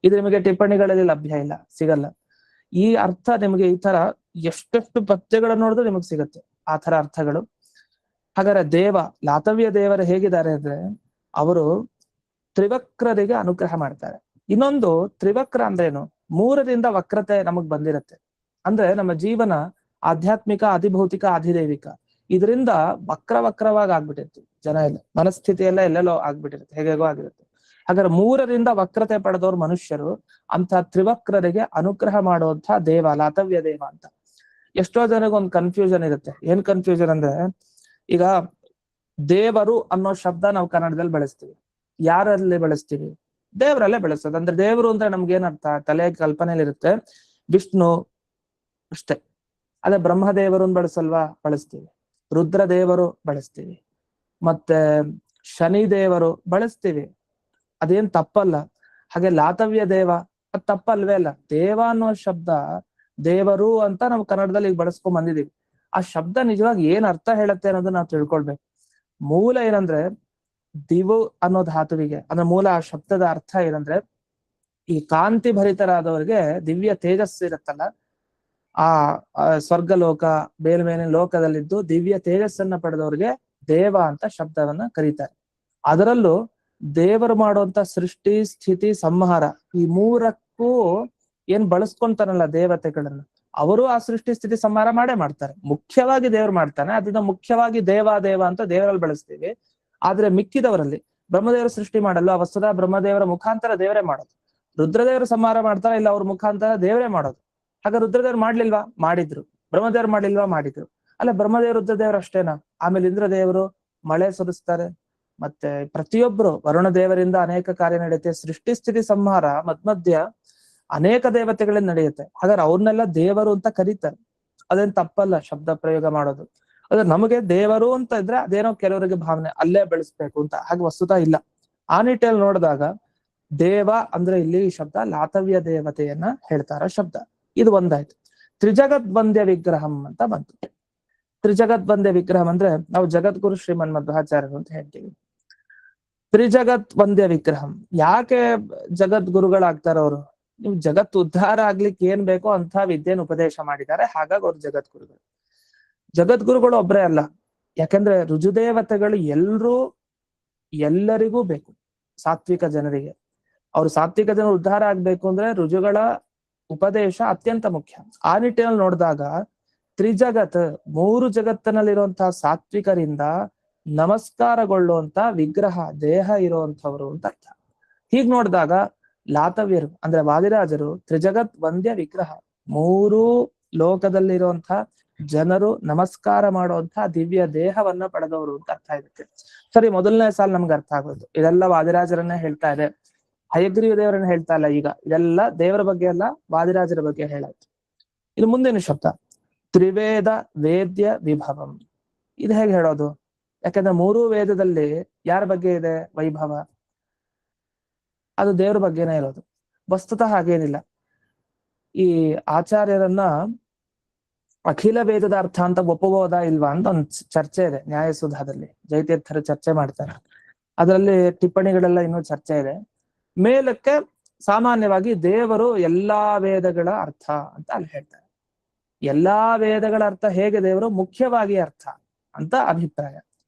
ಇದು ನಿಮಗೆ ಟಿಪ್ಪಣಿಗಳಲ್ಲಿ ಲಭ್ಯ ಇಲ್ಲ, ಸಿಗಲ್ಲ. ಈ ಅರ್ಥ ನಿಮಗೆ ಈ ತರ ಎಷ್ಟೆಷ್ಟು ಪದ್ಯಗಳನ್ನು ನೋಡಿದ್ರೆ ನಿಮಗೆ ಸಿಗುತ್ತೆ ಆ ತರ ಅರ್ಥಗಳು. ಹಾಗಾದ್ರೆ ದೇವ, ಲಾತವ್ಯ ದೇವರು ಹೇಗಿದ್ದಾರೆ ಅಂದ್ರೆ ಅವರು ತ್ರಿವಕ್ರರಿಗೆ ಅನುಗ್ರಹ ಮಾಡ್ತಾರೆ. ಇನ್ನೊಂದು ತ್ರಿವಕ್ರ ಅಂದ್ರೇನು? 3ರಿಂದ ವಕ್ರತೆ ನಮಗ್ ಬಂದಿರತ್ತೆ. ಅಂದ್ರೆ ನಮ್ಮ ಜೀವನ ಆಧ್ಯಾತ್ಮಿಕ, ಅಧಿಭೌತಿಕ, ಅಧಿದೈವಿಕ, ಇದರಿಂದ ವಕ್ರವಾಗಿ ಆಗ್ಬಿಟ್ಟಿರ್ತೀವಿ. ಜನ ಎಲ್ಲ ಮನಸ್ಥಿತಿ ಎಲ್ಲ ಎಲ್ಲೆಲ್ಲೋ ಆಗ್ಬಿಟ್ಟಿರುತ್ತೆ, ಹೇಗೇಗೋ ಆಗಿರುತ್ತೆ. ಹಾಗಾದ್ರೆ 3ರಿಂದ ವಕ್ರತೆ ಪಡೆದವ್ರು ಮನುಷ್ಯರು ಅಂತ ತ್ರಿವಕ್ರರಿಗೆ ಅನುಗ್ರಹ ಮಾಡುವಂತಹ ದೇವ, ಲಾತವ್ಯ ದೇವ ಅಂತ. ಎಷ್ಟೋ ಜನಕ್ಕೆ ಒಂದು ಕನ್ಫ್ಯೂಷನ್ ಇರುತ್ತೆ. ಏನ್ ಕನ್ಫ್ಯೂಷನ್ ಅಂದ್ರೆ, ಈಗ ದೇವರು ಅನ್ನೋ ಶಬ್ದ ನಾವು ಕನ್ನಡದಲ್ಲಿ ಬಳಸ್ತೀವಿ. ಯಾರಲ್ಲಿ ಬಳಸ್ತೀವಿ? ದೇವರಲ್ಲೇ ಬಳಸ್ತದೆ. ಅಂದ್ರೆ ದೇವರು ಅಂದ್ರೆ ನಮ್ಗೆ ಏನರ್ಥ? ತಲೆಯ ಕಲ್ಪನೆಯಲ್ಲಿ ಇರುತ್ತೆ ವಿಷ್ಣು ಅಷ್ಟೇ. ಅದೇ ಬ್ರಹ್ಮದೇವರನ್ನು ಬಳಸಲ್ವಾ? ಬಳಸ್ತೀವಿ. ರುದ್ರ ದೇವರು ಬಳಸ್ತೀವಿ, ಮತ್ತೆ ಶನಿ ದೇವರು ಬಳಸ್ತೀವಿ. ಅದೇನ್ ತಪ್ಪಲ್ಲ. ಹಾಗೆ ಲಾತವ್ಯ ದೇವ ಅದ್ ತಪ್ಪಲ್ವೇ ಅಲ್ಲ. ದೇವ ಅನ್ನೋ ಶಬ್ದ ದೇವರು ಅಂತ ನಾವು ಕನ್ನಡದಲ್ಲಿ ಈಗ ಬಳಸ್ಕೊಂಡ್ ಬಂದಿದೀವಿ. ಆ ಶಬ್ದ ನಿಜವಾಗಿ ಏನ್ ಅರ್ಥ ಹೇಳುತ್ತೆ ಅನ್ನೋದನ್ನ ನಾವು ತಿಳ್ಕೊಳ್ಬೇಕು. ಮೂಲ ಏನಂದ್ರೆ ದಿವು ಅನ್ನೋ ಧಾತುವಿಗೆ, ಅಂದ್ರೆ ಮೂಲ ಆ ಶಬ್ದದ ಅರ್ಥ ಏನಂದ್ರೆ ಈ ಕಾಂತಿ ಭರಿತರಾದವರಿಗೆ ದಿವ್ಯ ತೇಜಸ್ಸು ಇರುತ್ತಲ್ಲ, ಆ ಸ್ವರ್ಗಲೋಕ ಮೇಲ್ಮೇಲಿನ ಲೋಕದಲ್ಲಿದ್ದು ದಿವ್ಯ ತೇಜಸ್ಸನ್ನ ಪಡೆದವ್ರಿಗೆ ದೇವ ಅಂತ ಶಬ್ದವನ್ನ ಕರೀತಾರೆ. ಅದರಲ್ಲೂ ದೇವರು ಮಾಡುವಂತ ಸೃಷ್ಟಿ, ಸ್ಥಿತಿ, ಸಂಹಾರ, ಈ 3ಕ್ಕೂ ಏನ್ ಬಳಸ್ಕೊಂತಾರಲ್ಲ ದೇವತೆಗಳನ್ನ, ಅವರು ಆ ಸೃಷ್ಟಿ ಸ್ಥಿತಿ ಸಂಹಾರ ಮಾಡೇ ಮಾಡ್ತಾರೆ. ಮುಖ್ಯವಾಗಿ ದೇವ್ರು ಮಾಡ್ತಾನೆ, ಅದನ್ನ ಮುಖ್ಯವಾಗಿ ದೇವ ಅಂತ ದೇವರಲ್ಲಿ ಬಳಸ್ತೀವಿ. ಆದ್ರೆ ಮಿಕ್ಕಿದವರಲ್ಲಿ ಬ್ರಹ್ಮದೇವರು ಸೃಷ್ಟಿ ಮಾಡಲ್ಲ, ವಸ್ತುದ ಬ್ರಹ್ಮದೇವರ ಮುಖಾಂತರ ದೇವರೇ ಮಾಡೋದು. ರುದ್ರದೇವರು ಸಂಹಾರ ಮಾಡ್ತಾರ, ಇಲ್ಲ ಅವ್ರ ಮುಖಾಂತರ ದೇವರೇ ಮಾಡೋದು. ಹಾಗ ರುದ್ರದೇವ್ರು ಮಾಡ್ಲಿಲ್ವಾ? ಮಾಡಿದ್ರು. ಬ್ರಹ್ಮದೇವ್ರು ಮಾಡಿಲ್ವಾ? ಮಾಡಿದ್ರು. ಅಲ್ಲ, ಬ್ರಹ್ಮದೇವರು ರುದ್ರದೇವರು ಅಷ್ಟೇನಾ? ಆಮೇಲೆ ಇಂದ್ರದೇವರು ಮಳೆ ಸುರಿಸ್ತಾರೆ. ಮತ್ತೆ ಪ್ರತಿಯೊಬ್ರು ವರುಣ ದೇವರಿಂದ ಅನೇಕ ಕಾರ್ಯ ನಡೆಯುತ್ತೆ. ಸೃಷ್ಟಿ ಸ್ಥಿತಿ ಸಂಹಾರ ಮಧ್ಯ ಅನೇಕ ದೇವತೆಗಳಿಂದ ನಡೆಯುತ್ತೆ. ಹಾಗಾದ್ರೆ ಅವ್ರನ್ನೆಲ್ಲ ದೇವರು ಅಂತ ಕರೀತಾರೆ. ಅದೇನ್ ತಪ್ಪಲ್ಲ ಶಬ್ದ ಪ್ರಯೋಗ ಮಾಡೋದು. ಅದ್ರ ನಮಗೆ ದೇವರು ಅಂತ ಇದ್ರೆ ಅದೇನೋ ಕೆಲವರಿಗೆ ಭಾವನೆ ಅಲ್ಲೇ ಬೆಳೆಸ್ಬೇಕು ಅಂತ, ಹಾಗೆ ವಸ್ತುತ ಇಲ್ಲ. ಆ ನಿಟ್ಟಿನಲ್ಲಿ ನೋಡಿದಾಗ ದೇವ ಅಂದ್ರೆ ಇಲ್ಲಿ ಈ ಶಬ್ದ ಲಾತವ್ಯ ದೇವತೆಯನ್ನ ಹೇಳ್ತಾರ ಶಬ್ದ. ಇದು ಒಂದಾಯ್ತು. ತ್ರಿಜಗದ್ವಂದ್ಯ ವಿಗ್ರಹಂ ಅಂತ ಬಂತು. ತ್ರಿಜಗದ್ವಂದ್ಯ ವಿಗ್ರಹಂ ಅಂದ್ರೆ ನಾವು ಜಗದ್ಗುರು ಶ್ರೀಮನ್ ಮಧ್ವಾಚಾರ್ಯರು ಅಂತ ಹೇಳ್ತೀವಿ. ತ್ರಿಜಗತ್ ವಂದ್ಯ ವಿಗ್ರಹಂ. ಯಾಕೆ ಜಗದ್ಗುರುಗಳಾಗ್ತಾರ ಅವರು? ನೀವು ಜಗತ್ ಉದ್ಧಾರ ಆಗ್ಲಿಕ್ಕೆ ಏನ್ ಬೇಕೋ ಅಂತ ವಿದ್ಯೆನ ಉಪದೇಶ ಮಾಡಿದ್ದಾರೆ, ಹಾಗಾಗಿ ಅವ್ರು ಜಗದ್ಗುರುಗಳು. ಜಗದ್ಗುರುಗಳು ಒಬ್ರೇ ಅಲ್ಲ, ಯಾಕಂದ್ರೆ ರುಜುದೇವತೆಗಳು ಎಲ್ಲರಿಗೂ ಬೇಕು. ಸಾತ್ವಿಕ ಜನರಿಗೆ, ಅವ್ರು ಸಾತ್ವಿಕ ಜನ ಉದ್ಧಾರ ಆಗ್ಬೇಕು ಅಂದ್ರೆ ರುಜುಗಳ ಉಪದೇಶ ಅತ್ಯಂತ ಮುಖ್ಯ. ಆ ನಿಟ್ಟಿನಲ್ಲಿ ನೋಡಿದಾಗ ತ್ರಿಜಗತ್, ಮೂರು ಜಗತ್ತಿನಲ್ಲಿರುವಂತಹ ಸಾತ್ವಿಕರಿಂದ ನಮಸ್ಕಾರಗೊಳ್ಳುವಂತ ವಿಗ್ರಹ, ದೇಹ ಇರುವಂತವ್ರು ಅಂತ ಅರ್ಥ. ಹೀಗ್ ನೋಡಿದಾಗ ಲಾತವ್ಯರು ಅಂದ್ರೆ ವಾದಿರಾಜರು ತ್ರಿಜಗತ್ ವಂದ್ಯ ವಿಗ್ರಹ, ಮೂರು ಲೋಕದಲ್ಲಿರುವಂತಹ ಜನರು ನಮಸ್ಕಾರ ಮಾಡುವಂತಹ ದಿವ್ಯ ದೇಹವನ್ನ ಪಡೆದವರು ಅಂತ ಅರ್ಥ ಇದಕ್ಕೆ. ಸರಿ, ಮೊದಲನೇ ಸಾಲ ನಮ್ಗೆ ಅರ್ಥ ಆಗೋದು. ಇದೆಲ್ಲ ವಾದಿರಾಜರನ್ನೇ ಹೇಳ್ತಾ ಇದೆ, ಹಯಗ್ರೀವ ದೇವರನ್ನ ಹೇಳ್ತಾ ಇಲ್ಲ. ಈಗ ಇದೆಲ್ಲ ದೇವರ ಬಗ್ಗೆ ಅಲ್ಲ, ವಾದಿರಾಜರ ಬಗ್ಗೆ ಹೇಳಾಯ್ತು. ಇದು ಮುಂದಿನ ಶಬ್ದ ತ್ರಿವೇದ ವೇದ್ಯ ವಿಭವಂ. ಇದು ಹೇಗೆ ಹೇಳೋದು? ಯಾಕಂದ್ರೆ ಮೂರು ವೇದದಲ್ಲಿ ಯಾರ ಬಗ್ಗೆ ಇದೆ ವೈಭವ? ಅದು ದೇವ್ರ ಬಗ್ಗೆನೇ ಇರೋದು. ವಸ್ತುತಃ ಹಾಗೇನಿಲ್ಲ. ಈ ಆಚಾರ್ಯರನ್ನ ಅಖಿಲ ವೇದದ ಅರ್ಥ ಅಂತ ಒಪ್ಪಬಹುದಾ ಇಲ್ವಾ ಅಂತ ಒಂದು ಚರ್ಚೆ ಇದೆ ನ್ಯಾಯಸುಧಾದಲ್ಲಿ. ಜಯತೀರ್ಥರು ಚರ್ಚೆ ಮಾಡ್ತಾರೆ, ಅದರಲ್ಲಿ ಟಿಪ್ಪಣಿಗಳೆಲ್ಲ ಇನ್ನೂ ಚರ್ಚೆ ಇದೆ. ಮೇಲಕ್ಕೆ ಸಾಮಾನ್ಯವಾಗಿ ದೇವರು ಎಲ್ಲಾ ವೇದಗಳ ಅರ್ಥ ಅಂತ ಅಲ್ಲಿ ಹೇಳ್ತಾರೆ. ಎಲ್ಲಾ ವೇದಗಳ ಅರ್ಥ ಹೇಗೆ ದೇವರು ಮುಖ್ಯವಾಗಿ ಅರ್ಥ ಅಂತ ಅಭಿಪ್ರಾಯ.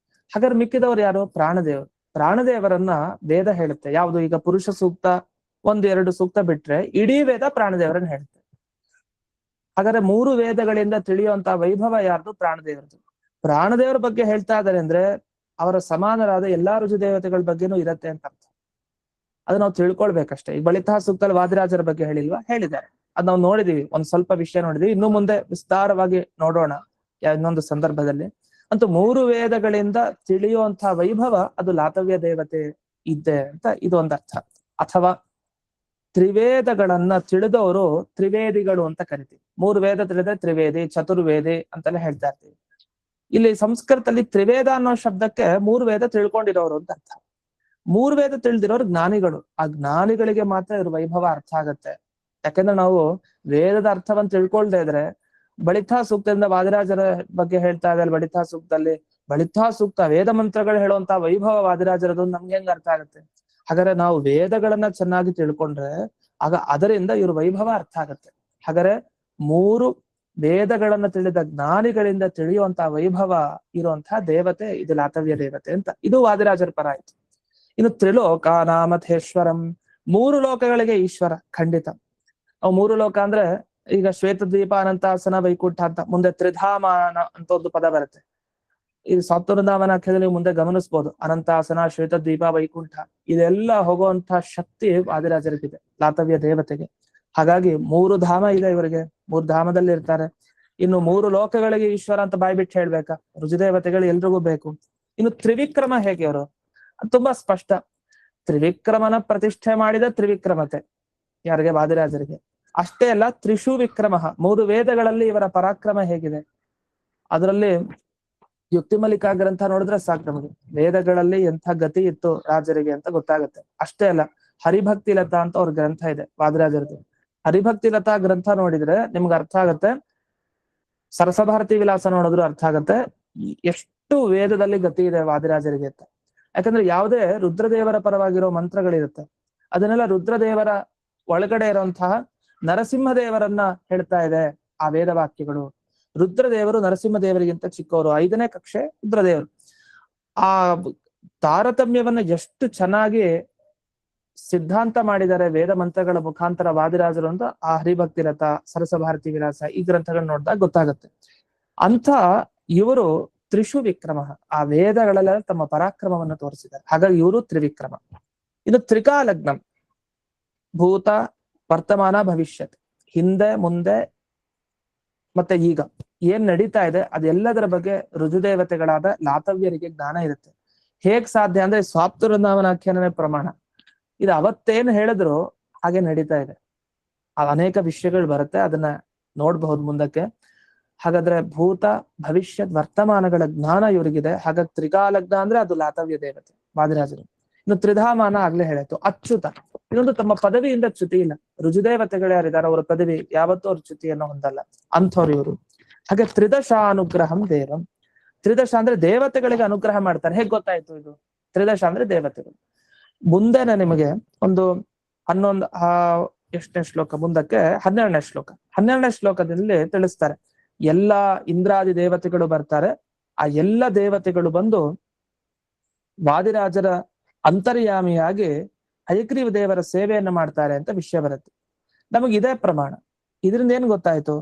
ಹಾಗಾದ್ರೆ ಮಿಕ್ಕಿದವರು ಯಾರು? ಪ್ರಾಣದೇವರು. ಪ್ರಾಣದೇವರನ್ನ ವೇದ ಹೇಳುತ್ತೆ. ಯಾವುದು? ಈಗ ಪುರುಷ ಸೂಕ್ತ 1-2 ಸೂಕ್ತ ಬಿಟ್ರೆ ಇಡೀ ವೇದ ಪ್ರಾಣದೇವರನ್ನ ಹೇಳುತ್ತೆ. ಹಾಗಾದ್ರೆ ಮೂರು ವೇದಗಳಿಂದ ತಿಳಿಯುವಂತ ವೈಭವ ಯಾರ್ದು? ಪ್ರಾಣದೇವರದು. ಪ್ರಾಣದೇವರ ಬಗ್ಗೆ ಹೇಳ್ತಾ ಇದ್ದಾರೆ ಅಂದ್ರೆ ಅವರ ಸಮಾನರಾದ ಎಲ್ಲಾ ರುಜು ದೇವತೆಗಳ ಬಗ್ಗೆನೂ ಇರತ್ತೆ ಅಂತ ಅರ್ಥ. ಅದು ನಾವು ತಿಳ್ಕೊಳ್ಬೇಕಷ್ಟೇ. ಈ ಬಳಿತಾ ಸೂಕ್ತದಲ್ಲಿ ವಾದಿರಾಜರ ಬಗ್ಗೆ ಹೇಳಿಲ್ವಾ? ಹೇಳಿದ್ದಾರೆ. ಅದ್ ನಾವು ನೋಡಿದೀವಿ, ಒಂದ್ ಸ್ವಲ್ಪ ವಿಷಯ ನೋಡಿದೀವಿ. ಇನ್ನು ಮುಂದೆ ವಿಸ್ತಾರವಾಗಿ ನೋಡೋಣ ಇನ್ನೊಂದು ಸಂದರ್ಭದಲ್ಲಿ. ಅಂತೂ ಮೂರು ವೇದಗಳಿಂದ ತಿಳಿಯುವಂತಹ ವೈಭವ ಅದು ಲಾತವ್ಯ ದೇವತೆ ಇದ್ದೆ ಅಂತ ಇದು ಒಂದು ಅರ್ಥ. ಅಥವಾ ತ್ರಿವೇದಗಳನ್ನ ತಿಳಿದವರು ತ್ರಿವೇದಿಗಳು ಅಂತ ಕರಿತೀವಿ. ಮೂರು ವೇದ ತಿಳಿದ್ರೆ ತ್ರಿವೇದಿ, ಚತುರ್ವೇದಿ ಅಂತೆಲ್ಲ ಹೇಳ್ತಾ ಇರ್ತೀವಿ. ಇಲ್ಲಿ ಸಂಸ್ಕೃತದಲ್ಲಿ ತ್ರಿವೇದ ಅನ್ನೋ ಶಬ್ದಕ್ಕೆ ಮೂರು ವೇದ ತಿಳ್ಕೊಂಡಿರೋರು ಅಂತ ಅರ್ಥ. ಮೂರು ವೇದ ತಿಳಿದಿರೋರು ಜ್ಞಾನಿಗಳು. ಆ ಜ್ಞಾನಿಗಳಿಗೆ ಮಾತ್ರ ಇವ್ರ ವೈಭವ ಅರ್ಥ ಆಗತ್ತೆ. ಯಾಕಂದ್ರೆ ನಾವು ವೇದದ ಅರ್ಥವನ್ನು ತಿಳ್ಕೊಳ್ದೇ ಇದ್ರೆ, ಬಳಿತಾ ಸೂಕ್ತದಿಂದ ವಾದಿರಾಜರ ಬಗ್ಗೆ ಹೇಳ್ತಾ ಇದೆ. ಬಳಿತಾ ಸೂಕ್ತದಲ್ಲಿ ಬಳಿತಾ ಸೂಕ್ತ ವೇದ ಮಂತ್ರಗಳು ಹೇಳುವಂತ ವೈಭವ ವಾದಿರಾಜರದು ನಮ್ಗೆ ಹೆಂಗ್ ಅರ್ಥ ಆಗುತ್ತೆ? ಹಾಗಾದ್ರೆ ನಾವು ವೇದಗಳನ್ನ ಚೆನ್ನಾಗಿ ತಿಳ್ಕೊಂಡ್ರೆ ಆಗ ಅದರಿಂದ ಇವ್ರ ವೈಭವ ಅರ್ಥ ಆಗತ್ತೆ. ಹಾಗಾದ್ರೆ ಮೂರು ವೇದಗಳನ್ನ ತಿಳಿದ ಜ್ಞಾನಿಗಳಿಂದ ತಿಳಿಯುವಂತ ವೈಭವ ಇರುವಂತಹ ದೇವತೆ ಇದು ಲಾತವ್ಯ ದೇವತೆ ಅಂತ. ಇದು ವಾದಿರಾಜರ ಪರ ಆಯ್ತು. ಇನ್ನು ತ್ರಿಲೋಕ ನಾಮಥೇಶ್ವರಂ, ಮೂರು ಲೋಕಗಳಿಗೆ ಈಶ್ವರ ಖಂಡಿತ. ಅವು ಮೂರು ಲೋಕ ಅಂದ್ರೆ ಈಗ ಶ್ವೇತದ್ವೀಪ, ಅನಂತಾಸನ, ವೈಕುಂಠ ಅಂತ ಮುಂದೆ ತ್ರಿಧಾಮ ಅಂತ ಒಂದು ಪದ ಬರುತ್ತೆ. ಈ ಸಪ್ತವೃಂದಾವನಾಖ್ಯದಲ್ಲಿ ಮುಂದೆ ಗಮನಿಸ್ಬೋದು. ಅನಂತಾಸನ, ಶ್ವೇತದ್ವೀಪ, ವೈಕುಂಠ ಇದೆಲ್ಲ ಹೋಗುವಂತಹ ಶಕ್ತಿ ವಾದಿರಾಜರಿಗಿದೆ, ಲಾತವ್ಯ ದೇವತೆಗೆ. ಹಾಗಾಗಿ ಮೂರು ಧಾಮ ಇದೆ ಇವರಿಗೆ, ಮೂರು ಧಾಮದಲ್ಲಿ ಇರ್ತಾರೆ. ಇನ್ನು ಮೂರು ಲೋಕಗಳಿಗೆ ಈಶ್ವರ ಅಂತ ಬಾಯ್ಬಿಟ್ಟು ಹೇಳ್ಬೇಕಾ? ರುಜುದೇವತೆಗಳು ಎಲ್ರಿಗೂ ಬೇಕು. ಇನ್ನು ತ್ರಿವಿಕ್ರಮ ಹೇಗೆ? ಅವರು ತುಂಬಾ ಸ್ಪಷ್ಟ. ತ್ರಿವಿಕ್ರಮನ ಪ್ರತಿಷ್ಠೆ ಮಾಡಿದ ತ್ರಿವಿಕ್ರಮತೆ ಯಾರಿಗೆ? ವಾದಿರಾಜರಿಗೆ. ಅಷ್ಟೇ ಅಲ್ಲ, ತ್ರಿಷು ವಿಕ್ರಮ, ಮೂರು ವೇದಗಳಲ್ಲಿ ಇವರ ಪರಾಕ್ರಮ ಹೇಗಿದೆ. ಅದರಲ್ಲಿ ಯುಕ್ತಿಮಲಿಕಾ ಗ್ರಂಥ ನೋಡಿದ್ರೆ ಸಾಕು ನಮಗೆ, ವೇದಗಳಲ್ಲಿ ಎಂಥ ಗತಿ ಇತ್ತು ರಾಜರಿಗೆ ಅಂತ ಗೊತ್ತಾಗುತ್ತೆ. ಅಷ್ಟೇ ಅಲ್ಲ, ಹರಿಭಕ್ತಿ ಲತಾ ಅಂತ ಅವ್ರ ಗ್ರಂಥ ಇದೆ ವಾದಿರಾಜರದು. ಹರಿಭಕ್ತಿ ಲತಾ ಗ್ರಂಥ ನೋಡಿದ್ರೆ ನಿಮ್ಗೆ ಅರ್ಥ ಆಗತ್ತೆ. ಸರಸಭಾರತಿ ವಿಲಾಸ ನೋಡಿದ್ರು ಅರ್ಥ ಆಗತ್ತೆ ಎಷ್ಟು ವೇದದಲ್ಲಿ ಗತಿ ಇದೆ ವಾದಿರಾಜರಿಗೆ ಅಂತ. ಯಾಕಂದ್ರೆ ಯಾವುದೇ ರುದ್ರದೇವರ ಪರವಾಗಿರೋ ಮಂತ್ರಗಳಿರುತ್ತೆ, ಅದನ್ನೆಲ್ಲ ರುದ್ರದೇವರ ಒಳಗಡೆ ಇರುವಂತಹ ನರಸಿಂಹದೇವರನ್ನ ಹೇಳ್ತಾ ಇದೆ ಆ ವೇದವಾಕ್ಯಗಳು. ರುದ್ರದೇವರು ನರಸಿಂಹದೇವರಿಗಿಂತ ಚಿಕ್ಕವರು, 5ನೇ ಕಕ್ಷೆ ರುದ್ರದೇವರು. ಆ ತಾರತಮ್ಯವನ್ನ ಎಷ್ಟು ಚೆನ್ನಾಗಿ ಸಿದ್ಧಾಂತ ಮಾಡಿದ್ದಾರೆ ವೇದ ಮಂತ್ರಗಳ ಮುಖಾಂತರ ವಾದಿರಾಜರು ಅಂತ ಆ ಹರಿಭಕ್ತಿ ರಥ, ಸರಸ ಭಾರತಿ ವಿಲಾಸ ಈ ಗ್ರಂಥಗಳನ್ನ ನೋಡಿದಾಗ ಗೊತ್ತಾಗುತ್ತೆ. ಅಂತ ಇವರು ತ್ರಿಷು ವಿಕ್ರಮ, ಆ ವೇದಗಳೆಲ್ಲ ತಮ್ಮ ಪರಾಕ್ರಮವನ್ನು ತೋರಿಸಿದ್ದಾರೆ. ಹಾಗಾಗಿ ಇವರು ತ್ರಿವಿಕ್ರಮ. ಇದು ತ್ರಿಕಾಲಗ್ನಂ, ಭೂತ, ವರ್ತಮಾನ, ಭವಿಷ್ಯತ್, ಹಿಂದೆ ಮುಂದೆ ಮತ್ತೆ ಈಗ ಏನ್ ನಡೀತಾ ಇದೆ ಅದೆಲ್ಲದರ ಬಗ್ಗೆ ಋಜುದೇವತೆಗಳಾದ ಲಾತವ್ಯರಿಗೆ ಜ್ಞಾನ ಇರುತ್ತೆ. ಹೇಗ್ ಸಾಧ್ಯ ಅಂದ್ರೆ ಸ್ವಾಪ್ತೃಂದಾವನಾಖ್ಯಾನನೇ ಪ್ರಮಾಣ. ಇದು ಅವತ್ತೇನು ಹೇಳಿದ್ರು ಹಾಗೆ ನಡೀತಾ ಇದೆ. ಅನೇಕ ವಿಷಯಗಳು ಬರುತ್ತೆ, ಅದನ್ನ ನೋಡ್ಬಹುದು ಮುಂದಕ್ಕೆ. ಹಾಗಾದ್ರೆ ಭೂತ, ಭವಿಷ್ಯತ್, ವರ್ತಮಾನಗಳ ಜ್ಞಾನ ಇವರಿಗಿದೆ. ಹಾಗಾಗಿ ತ್ರಿಕಾಲಜ್ಞ ಅಂದ್ರೆ ಅದು ಲಾತವ್ಯ ದೇವತೆ ವಾದಿರಾಜರು. ಇನ್ನು ತ್ರಿಧಾಮಾನ ಆಗ್ಲೇ ಹೇಳಾಯ್ತು. ಅಚ್ಯುತ, ಇನ್ನೊಂದು ತಮ್ಮ ಪದವಿಯಿಂದ ಚ್ಯುತಿ ಇಲ್ಲ. ರುಜುದೇವತೆಗಳು ಯಾರಿದ್ದಾರೆ ಅವರ ಪದವಿ ಯಾವತ್ತೂ ಅವ್ರ ಚ್ಯುತಿಯನ್ನು ಹೊಂದಲ್ಲ, ಅಂಥವ್ರು ಇವರು. ಹಾಗೆ ತ್ರಿದಶಾನುಗ್ರಹಂ ದೇವಂ, ತ್ರಿದಶ ಅಂದ್ರೆ ದೇವತೆಗಳಿಗೆ ಅನುಗ್ರಹ ಮಾಡ್ತಾರೆ. ಹೇಗ್ ಗೊತ್ತಾಯ್ತು ಇದು? ತ್ರಿದಶ ಅಂದ್ರೆ ದೇವತೆಗಳು. ಮುಂದೆನೆ ನಿಮಗೆ ಒಂದು 11 ಎಷ್ಟನೇ ಶ್ಲೋಕ ಮುಂದಕ್ಕೆ 12ನೇ ಶ್ಲೋಕ. 12ನೇ ಶ್ಲೋಕದಲ್ಲಿ ತಿಳಿಸ್ತಾರೆ ಎಲ್ಲಾ ಇಂದ್ರಾದಿ ದೇವತೆಗಳು ಬರ್ತಾರೆ. ಆ ಎಲ್ಲ ದೇವತೆಗಳು ಬಂದು ವಾದಿರಾಜರ ಅಂತರ್ಯಾಮಿಯಾಗಿ ಹಯಗ್ರೀವ ದೇವರ ಸೇವೆಯನ್ನ ಮಾಡ್ತಾರೆ ಅಂತ ವಿಷಯ ಬರುತ್ತೆ. ನಮಗೆ ಇದೇ ಪ್ರಮಾಣ. ಇದರಿಂದ ಏನ್ ಗೊತ್ತಾಯ್ತು?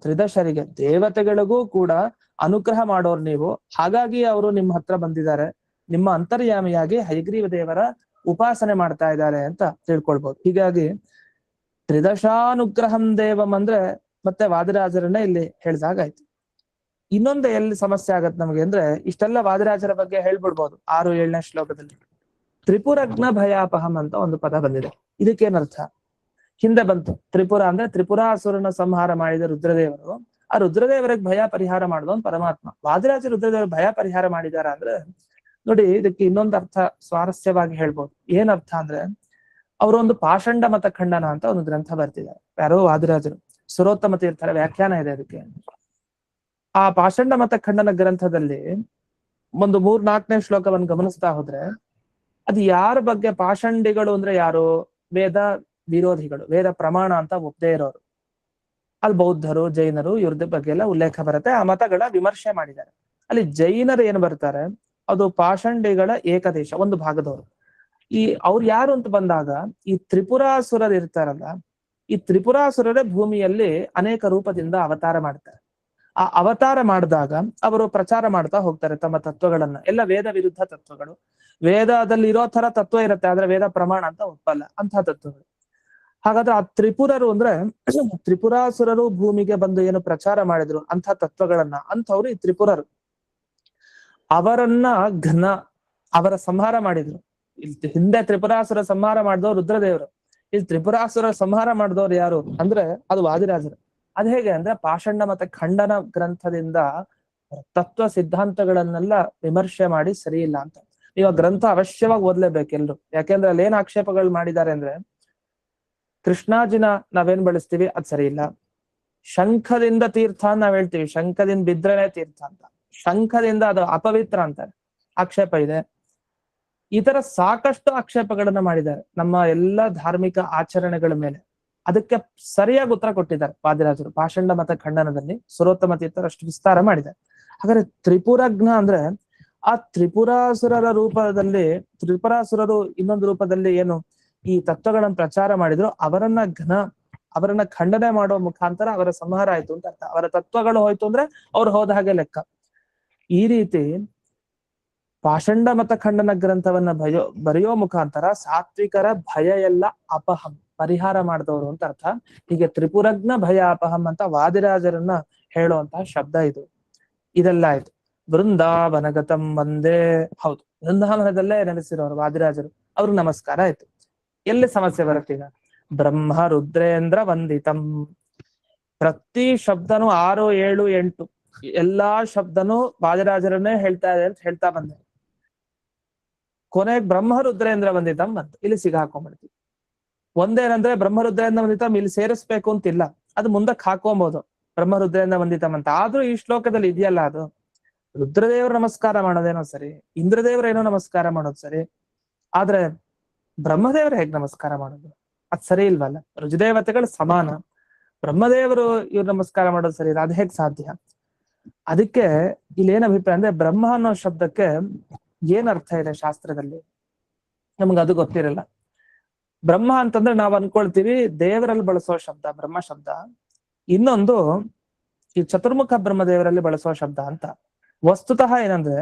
ತ್ರಿದಶರಿಗೆ ದೇವತೆಗಳಿಗೂ ಕೂಡ ಅನುಗ್ರಹ ಮಾಡೋರು ನೀವು, ಹಾಗಾಗಿ ಅವರು ನಿಮ್ಮ ಹತ್ರ ಬಂದಿದ್ದಾರೆ, ನಿಮ್ಮ ಅಂತರ್ಯಾಮಿಯಾಗಿ ಹಯಗ್ರೀವ ದೇವರ ಉಪಾಸನೆ ಮಾಡ್ತಾ ಇದ್ದಾರೆ ಅಂತ ತಿಳ್ಕೊಳ್ಬಹುದು. ಹೀಗಾಗಿ ತ್ರಿದಶಾನುಗ್ರಹಂ ದೇವಂ ಅಂದ್ರೆ ಮತ್ತೆ ವಾದಿರಾಜರನ್ನ ಇಲ್ಲಿ ಹೇಳ್ದಾಗಾಯ್ತು. ಇನ್ನೊಂದು ಎಲ್ಲಿ ಸಮಸ್ಯೆ ಆಗತ್ತೆ ನಮಗೆ ಅಂದ್ರೆ, ಇಷ್ಟೆಲ್ಲ ವಾದಿರಾಜರ ಬಗ್ಗೆ ಹೇಳ್ಬಿಡ್ಬೋದು 6-7ನೇ ಶ್ಲೋಕದಲ್ಲಿ. ತ್ರಿಪುರಗ್ನ ಭಯಾಪಹಂ ಅಂತ ಒಂದು ಪದ ಬಂದಿದೆ. ಇದಕ್ಕೇನರ್ಥ? ಹಿಂದೆ ಬಂತು. ತ್ರಿಪುರ ಅಂದ್ರೆ ತ್ರಿಪುರಾಸುರನ ಸಂಹಾರ ಮಾಡಿದ ರುದ್ರದೇವರು. ಆ ರುದ್ರದೇವರಿಗೆ ಭಯ ಪರಿಹಾರ ಮಾಡಿದವನ್ ಪರಮಾತ್ಮ. ವಾದಿರಾಜ ರುದ್ರದೇವರು ಭಯ ಪರಿಹಾರ ಮಾಡಿದಾರ ಅಂದ್ರೆ ನೋಡಿ, ಇದಕ್ಕೆ ಇನ್ನೊಂದು ಅರ್ಥ ಸ್ವಾರಸ್ಯವಾಗಿ ಹೇಳ್ಬೋದು. ಏನ್ ಅರ್ಥ ಅಂದ್ರೆ, ಅವರೊಂದು ಪಾಷಂಡ ಮತ ಖಂಡನ ಅಂತ ಒಂದು ಗ್ರಂಥ ಬರ್ತಿದ್ದಾರೆ, ಯಾರೋ ವಾದಿರಾಜರು. ಸುರೋತ್ತಮ ತೀರ್ಥರ ವ್ಯಾಖ್ಯಾನ ಇದೆ ಅದಕ್ಕೆ. ಆ ಪಾಷಂಡ ಮತ ಖಂಡನ ಗ್ರಂಥದಲ್ಲಿ ಒಂದು 3-4ನೇ ಶ್ಲೋಕವನ್ನು ಗಮನಿಸ್ತಾ ಹೋದ್ರೆ, ಅದು ಯಾರ ಬಗ್ಗೆ ಪಾಷಂಡಿಗಳು ಅಂದ್ರೆ ಯಾರು? ವೇದ ವಿರೋಧಿಗಳು, ವೇದ ಪ್ರಮಾಣ ಅಂತ ಒಪ್ಪದೇ ಇರೋರು. ಅಲ್ಲಿ ಬೌದ್ಧರು, ಜೈನರು ಇವ್ರದ ಬಗ್ಗೆ ಎಲ್ಲ ಉಲ್ಲೇಖ ಬರುತ್ತೆ. ಆ ಮತಗಳ ವಿಮರ್ಶೆ ಮಾಡಿದ್ದಾರೆ. ಅಲ್ಲಿ ಜೈನರು ಏನ್ ಬರ್ತಾರೆ, ಅದು ಪಾಷಂಡಿಗಳ ಏಕದೇಶ, ಒಂದು ಭಾಗದವರು. ಅವ್ರು ಯಾರು ಅಂತ ಬಂದಾಗ, ಈ ತ್ರಿಪುರಾಸುರರು ಇರ್ತಾರಲ್ಲ, ಈ ತ್ರಿಪುರಾಸುರರೇ ಭೂಮಿಯಲ್ಲಿ ಅನೇಕ ರೂಪದಿಂದ ಅವತಾರ ಮಾಡ್ತಾರೆ. ಆ ಅವತಾರ ಮಾಡಿದಾಗ ಅವರು ಪ್ರಚಾರ ಮಾಡ್ತಾ ಹೋಗ್ತಾರೆ ತಮ್ಮ ತತ್ವಗಳನ್ನ, ಎಲ್ಲ ವೇದ ವಿರುದ್ಧ ತತ್ವಗಳು. ವೇದದಲ್ಲಿ ಇರೋ ತರ ತತ್ವ ಇರುತ್ತೆ, ಆದ್ರೆ ವೇದ ಪ್ರಮಾಣ ಅಂತ ಒಪ್ಪಲ್ಲ ಅಂತ ತತ್ವಗಳು. ಹಾಗಾದ್ರೆ ಆ ತ್ರಿಪುರರು ಅಂದ್ರೆ ತ್ರಿಪುರಾಸುರರು ಭೂಮಿಗೆ ಬಂದು ಏನು ಪ್ರಚಾರ ಮಾಡಿದ್ರು ಅಂತ ತತ್ವಗಳನ್ನ, ಅಂಥವ್ರು ಈ ತ್ರಿಪುರರು. ಅವರನ್ನ ಅವರ ಸಂಹಾರ ಮಾಡಿದ್ರು. ಇಲ್ಲಿ ಹಿಂದೆ ತ್ರಿಪುರಾಸುರ ಸಂಹಾರ ಮಾಡಿದವರು ರುದ್ರದೇವರು. ಇಲ್ಲಿ ತ್ರಿಪುರಾಸುರ ಸಂಹಾರ ಮಾಡಿದವ್ರು ಯಾರು ಅಂದ್ರೆ ಅದು ವಾದಿರಾಜರು. ಅದ್ ಹೇಗೆ ಅಂದ್ರೆ, ಪಾಷಂಡ ಮತ್ತೆ ಖಂಡನ ಗ್ರಂಥದಿಂದ ತತ್ವ ಸಿದ್ಧಾಂತಗಳನ್ನೆಲ್ಲ ವಿಮರ್ಶೆ ಮಾಡಿ ಸರಿ ಇಲ್ಲ ಅಂತ. ನೀವು ಆ ಗ್ರಂಥ ಅವಶ್ಯವಾಗಿ ಓದ್ಲೇಬೇಕು ಎಲ್ರು. ಯಾಕೆಂದ್ರೆ ಅಲ್ಲಿ ಏನ್ ಆಕ್ಷೇಪಗಳು ಮಾಡಿದ್ದಾರೆ ಅಂದ್ರೆ, ಕೃಷ್ಣಾಜಿನ ನಾವೇನ್ ಬಳಸ್ತೀವಿ ಅದ್ ಸರಿ ಇಲ್ಲ, ಶಂಖದಿಂದ ತೀರ್ಥ ಅಂತ ನಾವ್ ಹೇಳ್ತೀವಿ, ಶಂಖದಿಂದ ಬಿದ್ರೇನೆ ತೀರ್ಥ ಅಂತ, ಶಂಖದಿಂದ ಅದು ಅಪವಿತ್ರ ಅಂತಾರೆ, ಆಕ್ಷೇಪ ಇದೆ. ಈ ತರ ಸಾಕಷ್ಟು ಆಕ್ಷೇಪಗಳನ್ನ ಮಾಡಿದ್ದಾರೆ ನಮ್ಮ ಎಲ್ಲ ಧಾರ್ಮಿಕ ಆಚರಣೆಗಳ ಮೇಲೆ. ಅದಕ್ಕೆ ಸರಿಯಾಗಿ ಉತ್ತರ ಕೊಟ್ಟಿದ್ದಾರೆ ವಾದಿರಾಜರು ಪಾಷಂಡ ಮತ ಖಂಡನದಲ್ಲಿ. ಸುರೋತ್ತಮ ತೀರ್ಥರು ಅಷ್ಟು ವಿಸ್ತಾರ ಮಾಡಿದ್ದಾರೆ. ಹಾಗಾದ್ರೆ ತ್ರಿಪುರಜ್ಞ ಅಂದ್ರೆ ಆ ತ್ರಿಪುರಾಸುರರ ರೂಪದಲ್ಲಿ, ತ್ರಿಪುರಾಸುರರು ಇನ್ನೊಂದು ರೂಪದಲ್ಲಿ ಏನು ಈ ತತ್ವಗಳನ್ನು ಪ್ರಚಾರ ಮಾಡಿದ್ರು, ಅವರನ್ನ ಖಂಡನೆ ಮಾಡೋ ಮುಖಾಂತರ ಅವರ ಸಂಹಾರ ಆಯ್ತು ಅಂತ ಅರ್ಥ. ಅವರ ತತ್ವಗಳು ಹೋಯ್ತು ಅಂದ್ರೆ ಅವ್ರು ಹೋದ ಹಾಗೆ ಲೆಕ್ಕ. ಈ ರೀತಿ ಪಾಷಂಡ ಮತ ಖಂಡನ ಗ್ರಂಥವನ್ನ ಬರೆಯೋ ಮುಖಾಂತರ ಸಾತ್ವಿಕರ ಭಯ ಎಲ್ಲ ಅಪಹಂ, ಪರಿಹಾರ ಮಾಡಿದವರು ಅಂತ ಅರ್ಥ. ಹೀಗೆ ತ್ರಿಪುರಜ್ಞ ಭಯ ಅಪಹಂ ಅಂತ ವಾದಿರಾಜರನ್ನ ಹೇಳುವಂತಹ ಶಬ್ದ ಇದು. ಇದೆಲ್ಲ ಆಯ್ತು. ವೃಂದಾವನಗತಂ ವಂದೇ, ಹೌದು, ವೃಂದಾವನದಲ್ಲೇ ನೆಲೆಸಿರೋರು ವಾದಿರಾಜರು, ಅವ್ರಿಗೆ ನಮಸ್ಕಾರ ಆಯ್ತು. ಎಲ್ಲಿ ಸಮಸ್ಯೆ ಬರುತ್ತೆ ಈಗ? ಬ್ರಹ್ಮ ರುದ್ರೇಂದ್ರ ವಂದಿತಂ. ಪ್ರತಿ ಶಬ್ದನು 6, 7, 8 ಎಲ್ಲಾ ಶಬ್ದನು ವಾದಿರಾಜರನ್ನೇ ಹೇಳ್ತಾ ಇದೆ ಅಂತ ಹೇಳ್ತಾ ಬಂದೆ. ಕೊನೆಗೆ ಬ್ರಹ್ಮ ರುದ್ರೇಂದ್ರ ವಂದಿತಂ ಬಂತು. ಇಲ್ಲಿ ಸಿಗಾಕೊಂಡ್ಬಿಡ್ತೀವಿ. ಒಂದೇನಂದ್ರೆ ಬ್ರಹ್ಮರುದ್ರೇಂದ್ರ ವಂದಿತಂ ಇಲ್ಲಿ ಸೇರಿಸ್ಬೇಕು ಅಂತಿಲ್ಲ, ಅದು ಮುಂದಕ್ಕೆ ಹಾಕೊಬಹುದು ಬ್ರಹ್ಮ ರುದ್ರೇಂದ್ರ ವಂದಿತಂ ಅಂತ. ಆದ್ರೂ ಈ ಶ್ಲೋಕದಲ್ಲಿ ಇದೆಯಲ್ಲ, ಅದು ರುದ್ರದೇವರು ನಮಸ್ಕಾರ ಮಾಡೋದೇನೋ ಸರಿ, ಇಂದ್ರದೇವರೇನೋ ನಮಸ್ಕಾರ ಮಾಡೋದು ಸರಿ, ಆದ್ರೆ ಬ್ರಹ್ಮದೇವರು ಹೇಗ್ ನಮಸ್ಕಾರ ಮಾಡೋದು? ಅದ್ ಸರಿ ಇಲ್ವಲ್ಲ. ರುಜುದೇವತೆಗಳು ಸಮಾನ, ಬ್ರಹ್ಮದೇವರು ಇವ್ರು ನಮಸ್ಕಾರ ಮಾಡೋದು ಸರಿ ಇಲ್ಲ, ಅದ್ ಹೇಗ್ ಸಾಧ್ಯ? ಅದಕ್ಕೆ ಇಲ್ಲಿ ಏನ್ ಅಭಿಪ್ರಾಯ ಅಂದ್ರೆ, ಬ್ರಹ್ಮ ಅನ್ನೋ ಶಬ್ದಕ್ಕೆ ಏನ್ ಅರ್ಥ ಇದೆ ಶಾಸ್ತ್ರದಲ್ಲಿ ನಮ್ಗೆ ಅದು ಗೊತ್ತಿರಲ್ಲ. ಬ್ರಹ್ಮ ಅಂತಂದ್ರೆ ನಾವ್ ಅನ್ಕೊಳ್ತೀವಿ ದೇವರಲ್ಲಿ ಬಳಸೋ ಶಬ್ದ ಬ್ರಹ್ಮ ಶಬ್ದ. ಇನ್ನೊಂದು ಈ ಚತುರ್ಮುಖ ಬ್ರಹ್ಮದೇವರಲ್ಲಿ ಬಳಸುವ ಶಬ್ದ ಅಂತ. ವಸ್ತುತಃ ಏನಂದ್ರೆ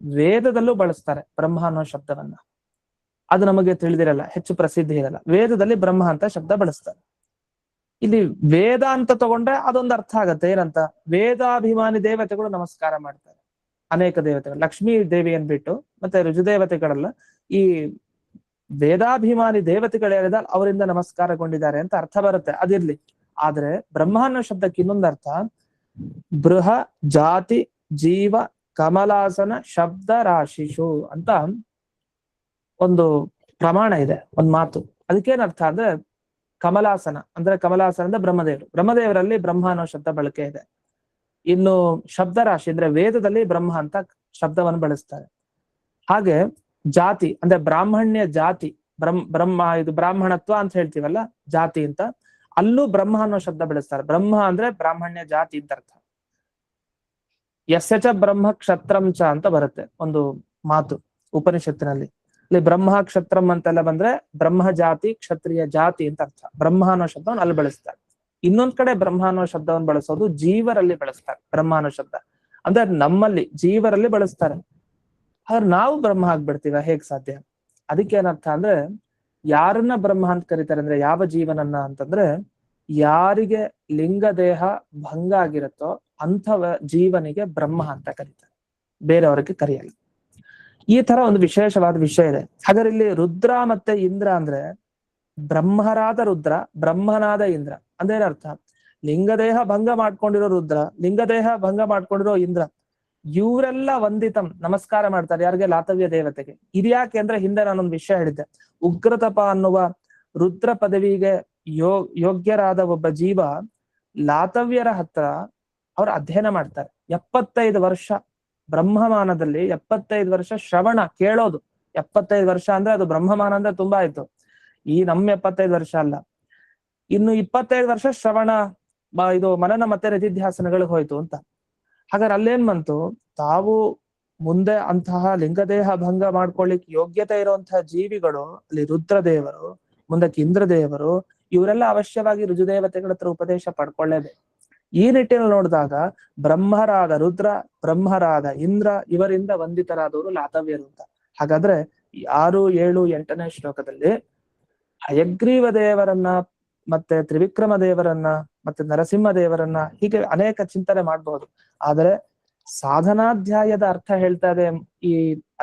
ವೇದದಲ್ಲೂ ಬಳಸ್ತಾರೆ ಬ್ರಹ್ಮ ಅನ್ನೋ ಶಬ್ದವನ್ನ. ಅದು ನಮಗೆ ತಿಳಿದಿರಲ್ಲ, ಹೆಚ್ಚು ಪ್ರಸಿದ್ಧಿ ಇರಲ್ಲ. ವೇದದಲ್ಲಿ ಬ್ರಹ್ಮ ಅಂತ ಶಬ್ದ ಬಳಸ್ತಾರೆ. ಇಲ್ಲಿ ವೇದ ಅಂತ ತಗೊಂಡ್ರೆ ಅದೊಂದು ಅರ್ಥ ಆಗತ್ತೆ. ಏನಂತ? ವೇದಾಭಿಮಾನಿ ದೇವತೆಗಳು ನಮಸ್ಕಾರ ಮಾಡ್ತಾರೆ. ಅನೇಕ ದೇವತೆಗಳು, ಲಕ್ಷ್ಮೀ ದೇವಿ ಅನ್ಬಿಟ್ಟು ಮತ್ತೆ ರುಜುದೇವತೆಗಳೆಲ್ಲ ಈ ವೇದಾಭಿಮಾನಿ ದೇವತೆಗಳೇನಿದ ಅವರಿಂದ ನಮಸ್ಕಾರಗೊಂಡಿದ್ದಾರೆ ಅಂತ ಅರ್ಥ ಬರುತ್ತೆ. ಅದಿರ್ಲಿ. ಆದ್ರೆ ಬ್ರಹ್ಮ ಅನ್ನೋ ಶಬ್ದಕ್ಕೆ ಇನ್ನೊಂದು ಅರ್ಥ ಬೃಹ ಜಾತಿ ಜೀವ ಕಮಲಾಸನ ಶಬ್ದ ರಾಶಿಷು ಅಂತ ಒಂದು ಪ್ರಮಾಣ ಇದೆ, ಒಂದ್ ಮಾತು. ಅದಕ್ಕೇನರ್ಥ ಅಂದ್ರೆ ಕಮಲಾಸನ ಅಂದ್ರೆ ಬ್ರಹ್ಮದೇವರಲ್ಲಿ ಬ್ರಹ್ಮ ಅನ್ನೋ ಶಬ್ದ ಬಳಕೆ ಇದೆ. ಇನ್ನು ಶಬ್ದ ರಾಶಿ ಅಂದ್ರೆ ವೇದದಲ್ಲಿ ಬ್ರಹ್ಮ ಅಂತ ಶಬ್ದವನ್ನು ಬಳಸ್ತಾರೆ. ಹಾಗೆ ಜಾತಿ ಅಂದ್ರೆ ಬ್ರಾಹ್ಮಣ್ಯ ಜಾತಿ, ಬ್ರಹ್ಮ ಇದು ಬ್ರಾಹ್ಮಣತ್ವ ಅಂತ ಹೇಳ್ತೀವಲ್ಲ, ಜಾತಿ ಅಂತ, ಅಲ್ಲೂ ಬ್ರಹ್ಮ ಅನ್ನೋ ಶಬ್ದ ಬಳಸ್ತಾರೆ. ಬ್ರಹ್ಮ ಅಂದ್ರೆ ಬ್ರಾಹ್ಮಣ್ಯ ಜಾತಿ ಅಂತ ಅರ್ಥ. ಯಸ್ಯಚ ಬ್ರಹ್ಮ ಕ್ಷತ್ರಂಚ ಅಂತ ಬರುತ್ತೆ ಒಂದು ಮಾತು ಉಪನಿಷತ್ತಿನಲ್ಲಿ. ಇಲ್ಲಿ ಬ್ರಹ್ಮ ಕ್ಷತ್ರಂ ಅಂತೆಲ್ಲ ಬಂದ್ರೆ ಬ್ರಹ್ಮ ಜಾತಿ ಕ್ಷತ್ರಿಯ ಜಾತಿ ಅಂತ ಅರ್ಥ. ಬ್ರಹ್ಮ ಅನ್ನೋ ಶಬ್ದವನ್ನು ಅಲ್ಲಿ ಬಳಸ್ತಾರೆ. ಇನ್ನೊಂದ್ ಕಡೆ ಬ್ರಹ್ಮ ಅನ್ನೋ ಶಬ್ದವನ್ನು ಬಳಸೋದು ಜೀವರಲ್ಲಿ ಬಳಸ್ತಾರೆ. ಬ್ರಹ್ಮ ಅನ್ನೋ ಶಬ್ದ ಅಂದ್ರೆ ನಮ್ಮಲ್ಲಿ ಜೀವರಲ್ಲಿ ಬಳಸ್ತಾರೆ. ಆದ್ರೆ ನಾವು ಬ್ರಹ್ಮ ಆಗ್ಬಿಡ್ತೀವ, ಹೇಗ್ ಸಾಧ್ಯ? ಅದಕ್ಕೆ ಏನರ್ಥ ಅಂದ್ರೆ ಯಾರನ್ನ ಬ್ರಹ್ಮ ಅಂತ ಕರೀತಾರೆ ಅಂದ್ರೆ ಯಾವ ಜೀವನನ್ನ ಅಂತಂದ್ರೆ ಯಾರಿಗೆ ಲಿಂಗ ದೇಹ ಭಂಗ ಆಗಿರುತ್ತೋ ಅಂಥವ ಜೀವನಿಗೆ ಬ್ರಹ್ಮ ಅಂತ ಕರೀತಾರೆ, ಬೇರೆಯವರಿಗೆ ಕರೆಯಲ್ಲ. ಈ ತರ ಒಂದು ವಿಶೇಷವಾದ ವಿಷಯ ಇದೆ. ಹಾಗಾದ್ರೆ ಇಲ್ಲಿ ರುದ್ರ ಮತ್ತೆ ಇಂದ್ರ ಅಂದ್ರೆ ಬ್ರಹ್ಮರಾದ ರುದ್ರ, ಬ್ರಹ್ಮನಾದ ಇಂದ್ರ ಅಂದ್ರೆ ಅರ್ಥ ಲಿಂಗದೇಹ ಭಂಗ ಮಾಡ್ಕೊಂಡಿರೋ ರುದ್ರ, ಲಿಂಗದೇಹ ಭಂಗ ಮಾಡ್ಕೊಂಡಿರೋ ಇಂದ್ರ, ಇವರೆಲ್ಲ ವಂದಿತಂ ನಮಸ್ಕಾರ ಮಾಡ್ತಾರೆ. ಯಾರಿಗೆ? ಲಾತವ್ಯ ದೇವತೆಗೆ. ಇದ್ಯಾಕೆ ಅಂದ್ರೆ ಹಿಂದೆ ನಾನೊಂದು ವಿಷಯ ಹೇಳಿದ್ದೆ. ಉಗ್ರತಪ ಅನ್ನುವ ರುದ್ರ ಪದವಿಗೆ ಯೋಗ್ಯರಾದ ಒಬ್ಬ ಜೀವ ಲಾತವ್ಯರ ಹತ್ರ ಅವ್ರು ಅಧ್ಯಯನ ಮಾಡ್ತಾರೆ 75 ವರ್ಷ. ಬ್ರಹ್ಮಮಾನದಲ್ಲಿ 75 ವರ್ಷ ಶ್ರವಣ ಕೇಳೋದು. 75 ವರ್ಷ ಅಂದ್ರೆ ಅದು ಬ್ರಹ್ಮಮಾನ ಅಂದ್ರೆ ತುಂಬಾ ಆಯ್ತು. ಈ ನಮ್ಮ 75 ವರ್ಷ ಅಲ್ಲ, ಇನ್ನು 25 ವರ್ಷ ಶ್ರವಣ ಇದು ಮನನ ಮತ್ತೆ ನಿಧಿಧ್ಯಾಸನಗಳಿಗೆ ಹೋಯ್ತು ಅಂತ. ಹಾಗಾದ್ರೆ ಅಲ್ಲೇನ್ ಬಂತು? ತಾವು ಮುಂದೆ ಅಂತಹ ಲಿಂಗದೇಹ ಭಂಗ ಮಾಡ್ಕೊಳ್ಳಿಕ್ ಯೋಗ್ಯತೆ ಇರುವಂತಹ ಜೀವಿಗಳು ಅಲ್ಲಿ ರುದ್ರದೇವರು, ಮುಂದಕ್ಕೆ ಇಂದ್ರದೇವರು, ಇವರೆಲ್ಲ ಅವಶ್ಯವಾಗಿ ರುಜುದೇವತೆಗಳ ಹತ್ರ ಉಪದೇಶ ಪಡ್ಕೊಳ್ಳೇಬೇಕು. ಈ ನಿಟ್ಟಿನಲ್ಲಿ ನೋಡಿದಾಗ ಬ್ರಹ್ಮರಾದ ರುದ್ರ, ಬ್ರಹ್ಮರಾದ ಇಂದ್ರ ಇವರಿಂದ ವಂದಿತರಾದವರು ಲಾತವ್ಯರು ಅಂತ. ಹಾಗಾದ್ರೆ 6, 7, 8ನೇ ಶ್ಲೋಕದಲ್ಲಿ ಹಯಗ್ರೀವ ದೇವರನ್ನ ಮತ್ತೆ ತ್ರಿವಿಕ್ರಮ ದೇವರನ್ನ ಮತ್ತೆ ನರಸಿಂಹ ದೇವರನ್ನ ಹೀಗೆ ಅನೇಕ ಚಿಂತನೆ ಮಾಡಬಹುದು. ಆದರೆ ಸಾಧನಾಧ್ಯಾಯದ ಅರ್ಥ ಹೇಳ್ತಾ ಇದೆ ಈ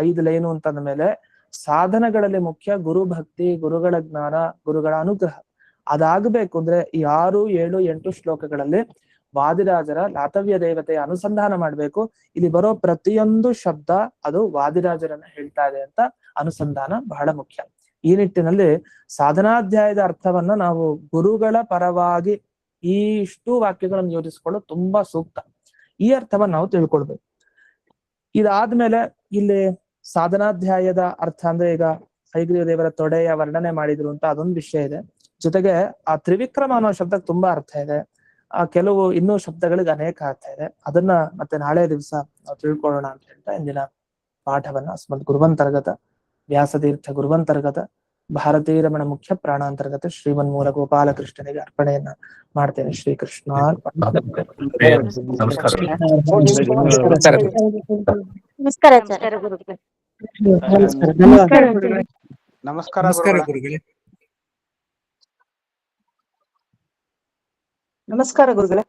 5 ಲೈನು ಅಂತಂದ ಮೇಲೆ ಸಾಧನಗಳಲ್ಲಿ ಮುಖ್ಯ ಗುರು ಭಕ್ತಿ, ಗುರುಗಳ ಜ್ಞಾನ, ಗುರುಗಳ ಅನುಗ್ರಹ. ಅದಾಗಬೇಕು ಅಂದ್ರೆ ಈ 6, 7, 8 ಶ್ಲೋಕಗಳಲ್ಲಿ ವಾದಿರಾಜರ ಲಾತವ್ಯ ದೇವತೆಯ ಅನುಸಂಧಾನ ಮಾಡ್ಬೇಕು. ಇಲ್ಲಿ ಬರೋ ಪ್ರತಿಯೊಂದು ಶಬ್ದ ಅದು ವಾದಿರಾಜರನ್ನ ಹೇಳ್ತಾ ಇದೆ ಅಂತ ಅನುಸಂಧಾನ ಬಹಳ ಮುಖ್ಯ. ಈ ನಿಟ್ಟಿನಲ್ಲಿ ಸಾಧನಾಧ್ಯಾಯದ ಅರ್ಥವನ್ನ ನಾವು ಗುರುಗಳ ಪರವಾಗಿ ಈ ಇಷ್ಟು ವಾಕ್ಯಗಳನ್ನು ಯೋಜಿಸಿಕೊಳ್ಳೋದು ತುಂಬಾ ಸೂಕ್ತ. ಈ ಅರ್ಥವನ್ನ ನಾವು ತಿಳ್ಕೊಳ್ಬೇಕು. ಇದಾದ್ಮೇಲೆ ಇಲ್ಲಿ ಸಾಧನಾಧ್ಯಾಯದ ಅರ್ಥ ಅಂದ್ರೆ ಈಗ ಹಯಗ್ರೀವ ದೇವರ ತೊಡೆಯ ವರ್ಣನೆ ಮಾಡಿದ್ರು ಅಂತ ಅದೊಂದು ವಿಷಯ ಇದೆ. ಜೊತೆಗೆ ಆ ತ್ರಿವಿಕ್ರಮ ಅನ್ನೋ ಶಬ್ದಕ್ಕೆ ತುಂಬಾ ಅರ್ಥ ಇದೆ. ಕೆಲವು ಇನ್ನೂ ಶಬ್ದಗಳಿಗೆ ಅನೇಕ ಅರ್ಥ ಇದೆ. ಅದನ್ನ ಮತ್ತೆ ನಾಳೆ ದಿವಸ ನಾವು ತಿಳ್ಕೊಳ್ಳೋಣ ಅಂತ ಹೇಳ್ತಾ ಇಂದಿನ ಪಾಠವನ್ನ ಅಸ್ಮದ್ ಗುರುವಂತರ್ಗತ ವ್ಯಾಸತೀರ್ಥ ಗುರುವಂತರ್ಗತ ಭಾರತೀ ರಮಣ ಮುಖ್ಯ ಪ್ರಾಣಾಂತರ್ಗತ ಶ್ರೀಮನ್ಮೂಲ ಗೋಪಾಲಕೃಷ್ಣನಿಗೆ ಅರ್ಪಣೆಯನ್ನ ಮಾಡ್ತೇನೆ. ಶ್ರೀಕೃಷ್ಣ ನಮಸ್ಕಾರ ಗುರುಗಳೇ. ನಮಸ್ಕಾರ ಗುರುಗಳೇ.